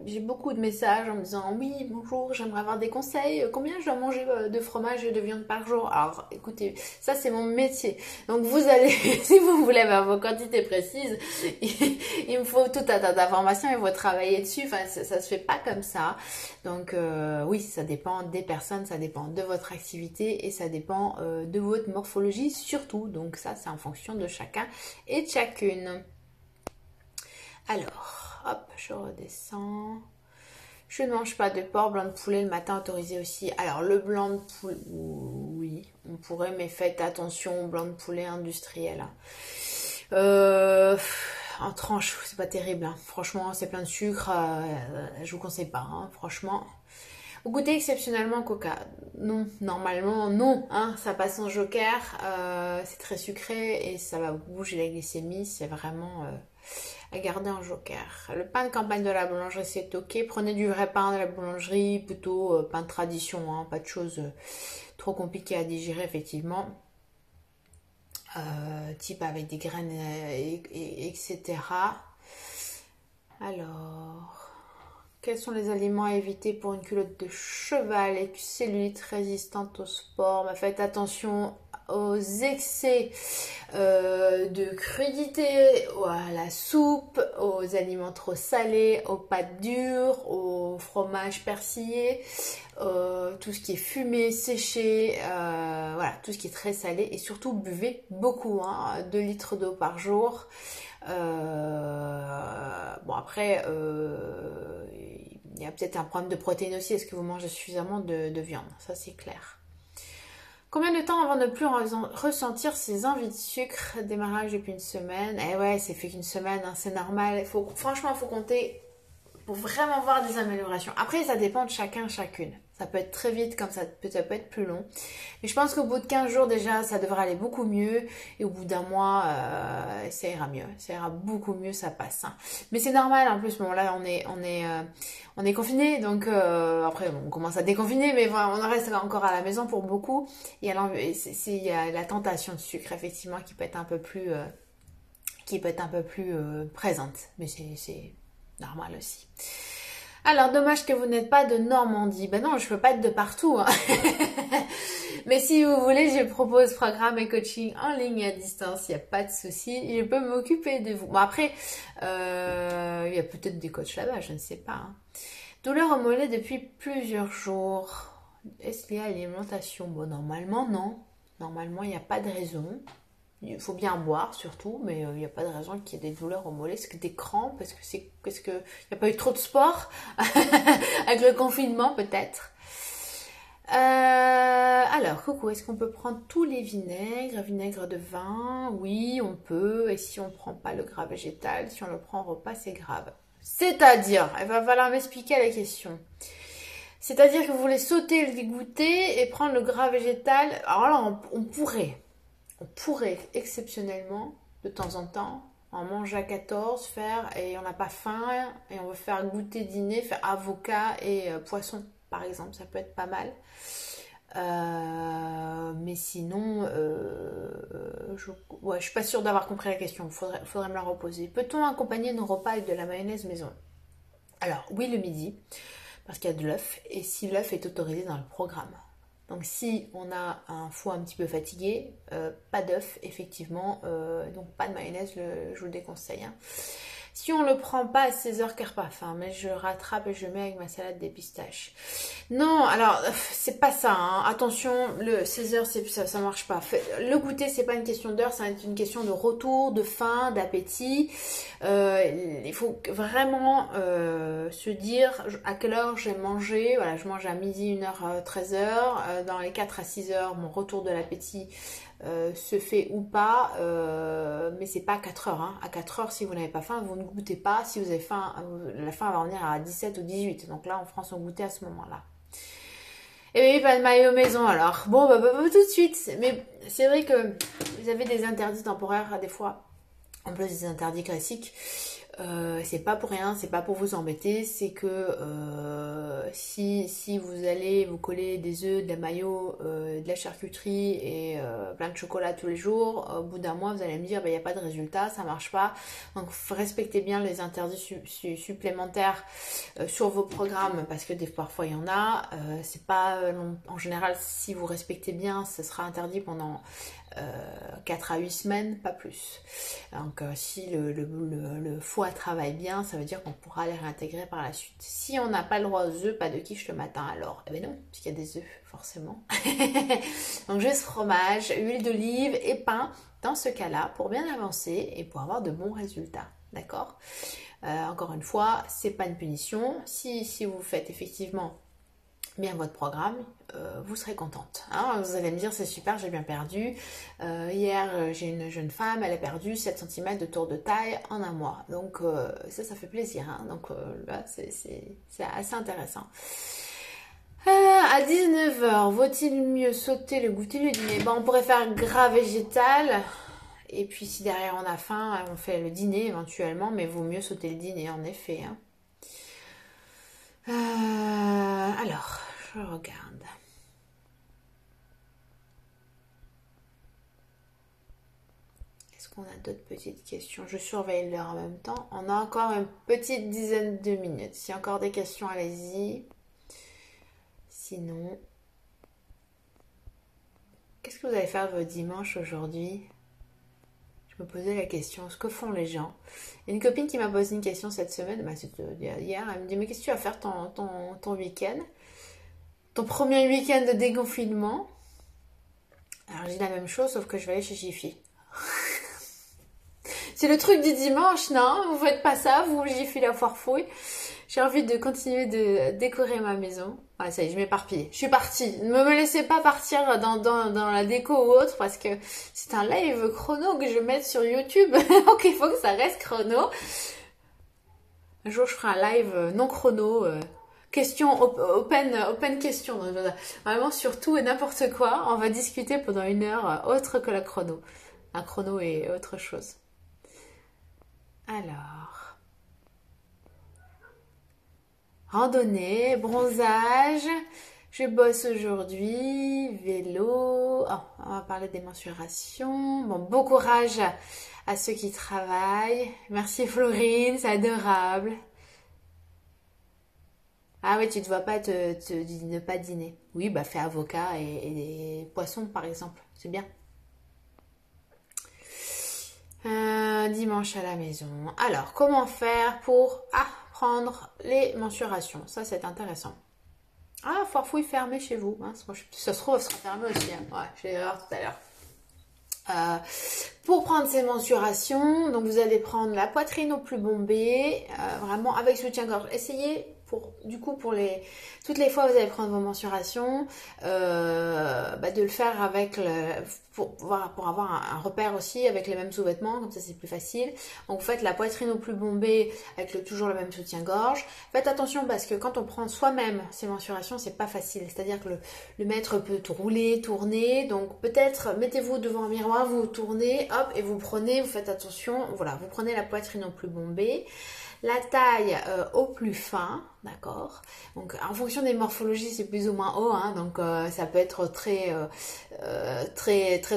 J'ai beaucoup de messages en me disant oui bonjour, j'aimerais avoir des conseils, combien je dois manger de fromage et de viande par jour? Alors écoutez, ça c'est mon métier. Donc vous allez, si vous voulez avoir vos quantités précises, il me faut tout un tas d'informations, il faut travailler dessus, enfin ça se fait pas comme ça. Donc oui, ça dépend des personnes, ça dépend de votre activité et ça dépend de votre morphologie surtout. Donc ça c'est en fonction de chacun et de chacune. Alors, hop, je redescends. Je ne mange pas de porc, blanc de poulet le matin autorisé aussi. Alors le blanc de poulet, oui, on pourrait, mais faites attention au blanc de poulet industriel. En tranche, c'est pas terrible. Hein. Franchement, c'est plein de sucre. Je vous conseille pas, hein, franchement. Vous goûtez exceptionnellement coca? Non, normalement non. Hein, ça passe en joker. C'est très sucré et ça va bouger la glycémie. C'est vraiment à garder en joker. Le pain de campagne de la boulangerie, c'est ok. Prenez du vrai pain de la boulangerie, plutôt pain de tradition. Hein, pas de choses trop compliquées à digérer, effectivement. Type avec des graines, etc. Alors, quels sont les aliments à éviter pour une culotte de cheval et cellulite résistante au sport? Faites attention aux excès de crudité, à la soupe, aux aliments trop salés, aux pâtes dures, au fromage persillé, tout ce qui est fumé, séché, voilà, tout ce qui est très salé. Et surtout, buvez beaucoup, hein, 2 litres d'eau par jour. Bon, après, il y a peut-être un problème de protéines aussi. Est-ce que vous mangez suffisamment de viande? Ça, c'est clair. Combien de temps avant de ne plus ressentir ces envies de sucre? Démarrage depuis une semaine. Eh ouais, c'est fait qu'une semaine, hein, c'est normal. Franchement, il faut compter pour vraiment voir des améliorations. Après, ça dépend de chacun, chacune. Ça peut être très vite, comme ça peut être plus long. Mais je pense qu'au bout de 15 jours, déjà, ça devrait aller beaucoup mieux. Et au bout d'un mois, ça ira mieux. Ça ira beaucoup mieux, ça passe. Hein. Mais c'est normal, en plus, bon, là, on est confinés. Donc, après, bon, on commence à déconfiner, mais voilà, on reste encore à la maison pour beaucoup. Et il y a la tentation de sucre, effectivement, qui peut être un peu plus, présente. Mais c'est normal aussi. Alors, dommage que vous n'êtes pas de Normandie. Ben non, je peux pas être de partout. Hein. Mais si vous voulez, je propose programme et coaching en ligne à distance. Il n'y a pas de souci. Je peux m'occuper de vous. Bon, après, il y a peut-être des coachs là-bas, je ne sais pas. Hein. Douleur au mollet depuis plusieurs jours. Est-ce lié à l'alimentation? Bon, normalement, non. Normalement, il n'y a pas de raison. Il faut bien boire surtout, mais il n'y a pas de raison qu'il y ait des douleurs au mollet. Est-ce que des crampes? Parce que il n'y a pas eu trop de sport avec le confinement peut-être. Alors, coucou, est-ce qu'on peut prendre tous les vinaigres? Vinaigre de vin? Oui, on peut. Et si on ne prend pas le gras végétal, si on le prend en repas, c'est grave. C'est-à-dire, il va falloir m'expliquer la question. C'est-à-dire que vous voulez sauter le goûter et prendre le gras végétal. Alors là, on pourrait exceptionnellement, de temps en temps, en manger à 14, et on n'a pas faim, et on veut faire goûter dîner, faire avocat et poisson, par exemple, ça peut être pas mal. Mais sinon, je suis pas sûre d'avoir compris la question, faudrait me la reposer. Peut-on accompagner nos repas avec de la mayonnaise maison? Alors, oui, le midi, parce qu'il y a de l'œuf, et si l'œuf est autorisé dans le programme. Donc si on a un foie un petit peu fatigué, pas d'œuf effectivement, donc pas de mayonnaise, je vous le déconseille. Hein. Si on le prend pas à 16h, car pas faim, mais je rattrape et je mets avec ma salade des pistaches. Non, alors c'est pas ça. Hein. Attention, le 16h, ça marche pas. Le goûter, c'est pas une question d'heure, c'est une question de retour, de faim, d'appétit. Il faut vraiment se dire à quelle heure j'ai mangé. Voilà, je mange à midi, 1h, 13h. Dans les 4 à 6h, mon retour de l'appétit se fait ou pas, mais c'est pas à 4 heures. Hein. À 4 heures, si vous n'avez pas faim, vous ne goûtez pas. Si vous avez faim, la faim va venir à 17 ou 18. Donc là, en France, on goûtait à ce moment-là. Et oui, pas de maillot maison alors. Bon, bah, tout de suite. Mais c'est vrai que vous avez des interdits temporaires des fois. En plus des interdits classiques. C'est pas pour rien, c'est pas pour vous embêter, c'est que si vous allez vous coller des œufs, de la mayo, de la charcuterie et plein de chocolat tous les jours, au bout d'un mois vous allez me dire il n'y a pas de résultat, ça marche pas. Donc respectez bien les interdits supplémentaires sur vos programmes parce que parfois il y en a. C'est pas en général, si vous respectez bien, ce sera interdit pendant 4 à 8 semaines, pas plus. Donc si le foie travaille bien, ça veut dire qu'on pourra les réintégrer par la suite. Si on n'a pas le droit aux œufs, pas de quiche le matin alors. Eh ben non, parce qu'il y a des œufs, forcément. Donc juste fromage, huile d'olive et pain, dans ce cas-là, pour bien avancer et pour avoir de bons résultats. d'accord? Encore une fois, c'est pas une punition. Si vous faites effectivement bien votre programme, vous serez contente. Hein, vous allez me dire, c'est super, j'ai bien perdu. Hier, j'ai une jeune femme, elle a perdu 7 cm de tour de taille en un mois. Donc ça fait plaisir. Hein. Donc là, c'est assez intéressant. À 19h, vaut-il mieux sauter le goûter le dîner? On pourrait faire gras végétal. Et puis si derrière on a faim, on fait le dîner éventuellement, mais vaut mieux sauter le dîner en effet. Hein. Alors, je regarde. Est-ce qu'on a d'autres petites questions? Je surveille l'heure en même temps. On a encore une petite dizaine de minutes. S'il y a encore des questions, allez-y. Sinon, qu'est-ce que vous allez faire votre dimanche aujourd'hui? Je me posais la question, ce que font les gens? Il y a une copine qui m'a posé une question cette semaine, c'était hier, elle me dit, mais qu'est-ce que tu vas faire ton week-end? Ton premier week-end de déconfinement? Alors j'ai la même chose, sauf que je vais aller chez Jiffy. C'est le truc du dimanche, non? Vous faites pas ça, vous Jiffy la farfouille. J'ai envie de continuer de décorer ma maison. Ah, ça y est, je m'éparpille. Je suis partie. Ne me laissez pas partir dans la déco ou autre parce que c'est un live chrono que je mets sur YouTube. Donc il faut que ça reste chrono. Un jour, je ferai un live non chrono. Question open question. Vraiment sur tout et n'importe quoi. On va discuter pendant 1 heure autre que la chrono. Un chrono et autre chose. Alors, randonnée, bronzage, je bosse aujourd'hui, vélo, on va parler des mensurations. Bon, bon courage à ceux qui travaillent. Merci Florine, c'est adorable. Ah oui, tu ne dois pas ne pas dîner. Oui, fais avocat et poisson par exemple, c'est bien. Dimanche à la maison. Alors, comment faire pour prendre les mensurations? Ça, c'est intéressant. Ah, Foirefouille fermé chez vous. Hein. Ça se trouve, ça sera fermé aussi. Hein. Ouais, je vais voir tout à l'heure. Pour prendre ces mensurations, donc vous allez prendre la poitrine au plus bombé, vraiment avec soutien-gorge. Essayez toutes les fois que vous allez prendre vos mensurations, de le faire avec pour avoir un repère aussi avec les mêmes sous-vêtements, comme ça c'est plus facile. Donc vous faites la poitrine au plus bombé avec toujours le même soutien-gorge. Faites attention parce que quand on prend soi-même ces mensurations, c'est pas facile. C'est-à-dire que le maître peut rouler, tourner. Donc peut-être mettez-vous devant un miroir, vous tournez, hop, et vous faites attention. Voilà, vous prenez la poitrine au plus bombé. La taille au plus fin, d'accord. Donc en fonction des morphologies, c'est plus ou moins haut, hein, donc ça peut être très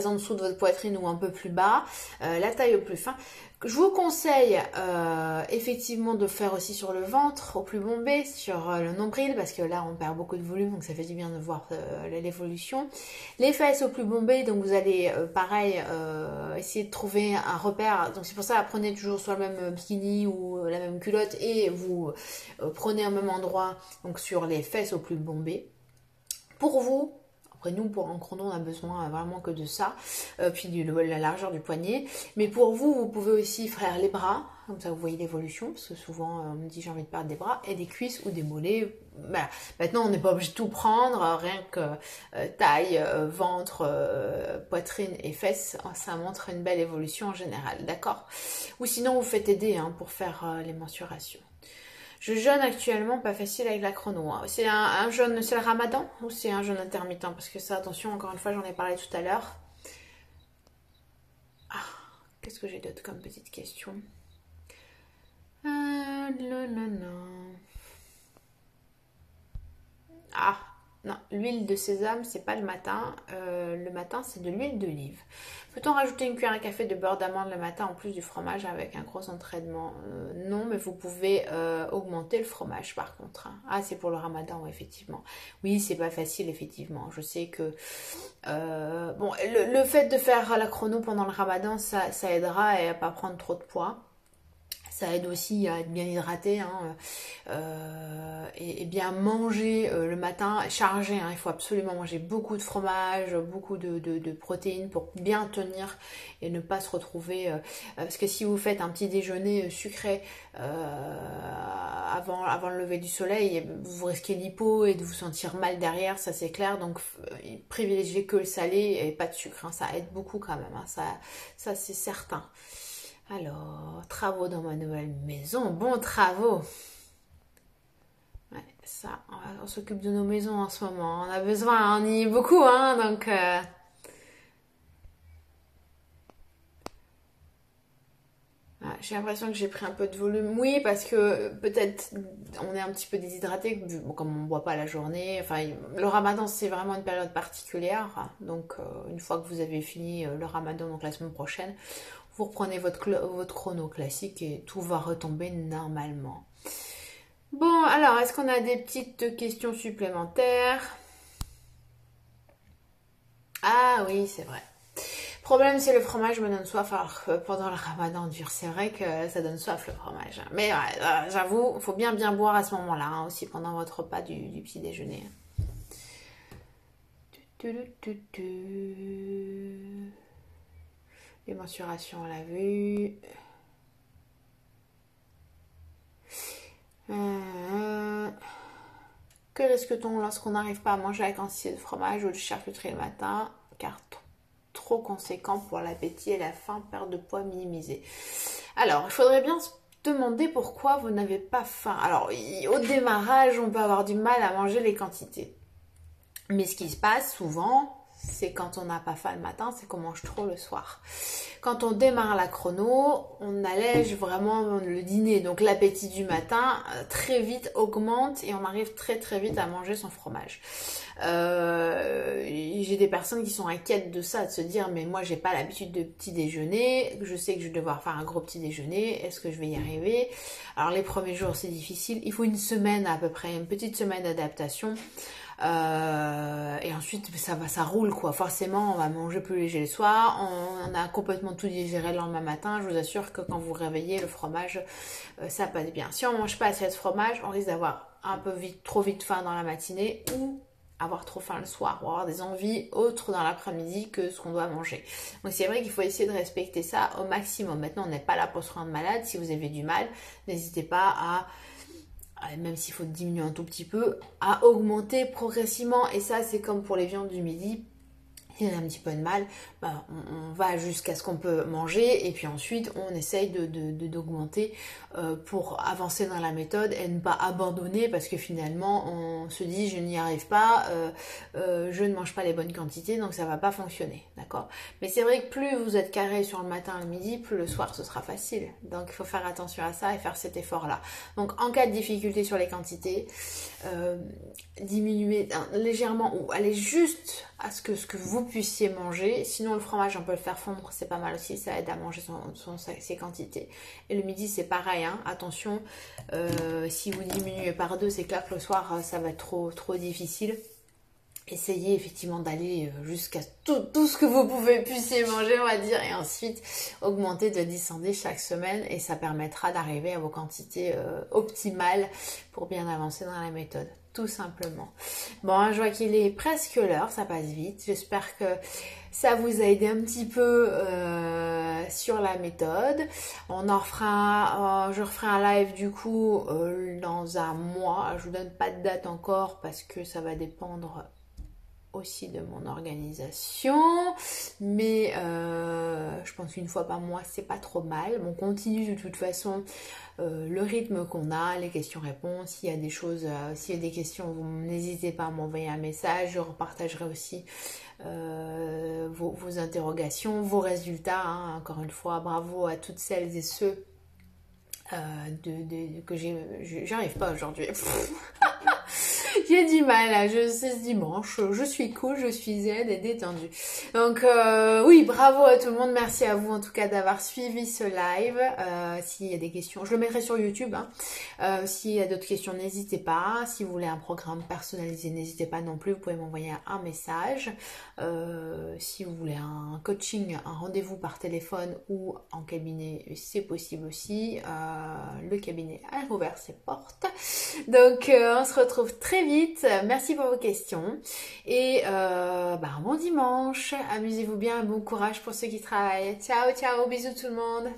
en dessous de votre poitrine ou un peu plus bas. La taille au plus fin. Je vous conseille effectivement de faire aussi sur le ventre au plus bombé, sur le nombril, parce que là on perd beaucoup de volume, donc ça fait du bien de voir l'évolution. Les fesses au plus bombé, donc vous allez pareil essayer de trouver un repère. Donc c'est pour ça, prenez toujours soit le même bikini ou la même culotte et vous prenez un même endroit, donc sur les fesses au plus bombé. Pour vous, après nous, pour un chrono, on a besoin vraiment que de ça, puis la largeur du poignet. Mais pour vous, vous pouvez aussi faire les bras, comme ça vous voyez l'évolution, parce que souvent on me dit j'ai envie de perdre des bras, et des cuisses ou des mollets. Voilà. Maintenant, on n'est pas obligé de tout prendre, rien que taille, ventre, poitrine et fesses, ça montre une belle évolution en général, d'accord? Ou sinon, vous faites aider pour faire les mensurations. Je jeûne actuellement, pas facile avec la chrono. Hein. C'est un jeûne, c'est le ramadan ou c'est un jeûne intermittent? Parce que ça, attention, encore une fois, j'en ai parlé tout à l'heure. Qu'est-ce que j'ai d'autre comme petite question? Non, l'huile de sésame, c'est pas le matin. Le matin, c'est de l'huile d'olive. Peut-on rajouter une cuillère à café de beurre d'amande le matin en plus du fromage avec un gros entraînement? Non, mais vous pouvez augmenter le fromage par contre. Hein. C'est pour le ramadan, effectivement. Oui, c'est pas facile, effectivement. Je sais que le fait de faire la chrono pendant le ramadan, ça aidera à pas prendre trop de poids. Ça aide aussi à être bien hydraté, hein, et bien manger le matin, chargé, hein, il faut absolument manger beaucoup de fromage, beaucoup de protéines pour bien tenir et ne pas se retrouver, parce que si vous faites un petit déjeuner sucré avant le lever du soleil, vous risquez l'hypo et de vous sentir mal derrière, ça c'est clair, donc privilégiez que le salé et pas de sucre, hein, ça aide beaucoup quand même, hein, ça c'est certain. Alors, travaux dans ma nouvelle maison. Bons travaux. Ouais, ça, on s'occupe de nos maisons en ce moment. On a besoin, on y est beaucoup, hein, donc... ouais, j'ai l'impression que j'ai pris un peu de volume. Oui, parce que peut-être on est un petit peu déshydraté, comme on ne boit pas la journée. Enfin, le ramadan, c'est vraiment une période particulière. Donc, une fois que vous avez fini le ramadan, donc la semaine prochaine, vous reprenez votre chrono classique et tout va retomber normalement. Bon, alors, est-ce qu'on a des petites questions supplémentaires? Ah oui, c'est vrai. Problème, c'est le fromage me donne soif, alors que pendant le ramadan dur, c'est vrai que ça donne soif le fromage. Mais ouais, j'avoue, il faut bien boire à ce moment-là, hein, aussi pendant votre repas du petit déjeuner. Les mensurations, on l'a vu. Que risque-t-on lorsqu'on n'arrive pas à manger la quantité de fromage ou de charcuterie le matin, car trop conséquent pour l'appétit et la faim, perte de poids minimisée? Alors, il faudrait bien se demander pourquoi vous n'avez pas faim. Alors, au démarrage, on peut avoir du mal à manger les quantités. Mais ce qui se passe souvent, c'est quand on n'a pas faim le matin, c'est qu'on mange trop le soir. Quand on démarre la chrono, on allège vraiment le dîner. Donc l'appétit du matin très vite augmente et on arrive très vite à manger son fromage. J'ai des personnes qui sont inquiètes de ça, de se dire mais moi j'ai pas l'habitude de petit déjeuner, je sais que je vais devoir faire un gros petit déjeuner, est-ce que je vais y arriver? Alors les premiers jours c'est difficile, il faut une semaine à peu près, une petite semaine d'adaptation. Et ensuite ça roule quoi, forcément on va manger plus léger le soir, on a complètement tout digéré le lendemain matin. Je vous assure que quand vous réveillez, le fromage ça passe bien. Si on mange pas assez de fromage, on risque d'avoir un peu trop vite faim dans la matinée ou avoir trop faim le soir, ou avoir des envies autres dans l'après-midi que ce qu'on doit manger. Donc c'est vrai qu'il faut essayer de respecter ça au maximum. Maintenant on n'est pas là pour se rendre malade, si vous avez du mal, n'hésitez pas à, même s'il faut diminuer un tout petit peu, à augmenter progressivement. Et ça c'est comme pour les viandes du midi, si on a un petit peu de mal, on va jusqu'à ce qu'on peut manger et puis ensuite on essaye d'augmenter pour avancer dans la méthode et ne pas abandonner parce que finalement on se dit je n'y arrive pas, je ne mange pas les bonnes quantités donc ça va pas fonctionner, d'accord? Mais c'est vrai que plus vous êtes carré sur le matin et le midi, plus le soir ce sera facile. Donc il faut faire attention à ça et faire cet effort là. Donc en cas de difficulté sur les quantités, diminuer légèrement ou aller juste à ce que vous puissiez manger. Sinon le fromage on peut le faire fondre, c'est pas mal aussi, ça aide à manger ses quantités. Et le midi c'est pareil, hein. Attention, si vous diminuez par deux, c'est clair que le soir ça va être trop difficile. Essayez effectivement d'aller jusqu'à tout ce que vous puissiez manger, on va dire, et ensuite augmenter de 10 centimes chaque semaine et ça permettra d'arriver à vos quantités optimales pour bien avancer dans la méthode, tout simplement. Bon, je vois qu'il est presque l'heure, ça passe vite. J'espère que ça vous a aidé un petit peu sur la méthode. Je referai un live du coup dans un mois. Je vous donne pas de date encore parce que ça va dépendre aussi de mon organisation, mais je pense qu'une fois par mois c'est pas trop mal. On continue de toute façon le rythme qu'on a, les questions-réponses. S'il y a des choses, s'il y a des questions, vous n'hésitez pas à m'envoyer un message. Je repartagerai aussi vos interrogations, vos résultats, hein. Encore une fois, bravo à toutes celles et ceux que j'arrive pas aujourd'hui. J'ai du mal, là. C'est ce dimanche. Je suis cool, je suis zen et détendue. Donc, oui, bravo à tout le monde. Merci à vous, en tout cas, d'avoir suivi ce live. S'il y a des questions, je le mettrai sur YouTube. Hein. S'il y a d'autres questions, n'hésitez pas. Si vous voulez un programme personnalisé, n'hésitez pas non plus. Vous pouvez m'envoyer un message. Si vous voulez un coaching, un rendez-vous par téléphone ou en cabinet, c'est possible aussi. Le cabinet a ouvert ses portes. Donc, on se retrouve très vite. Merci pour vos questions. Et bon dimanche. Amusez-vous bien. Bon courage pour ceux qui travaillent. Ciao, ciao. Bisous tout le monde.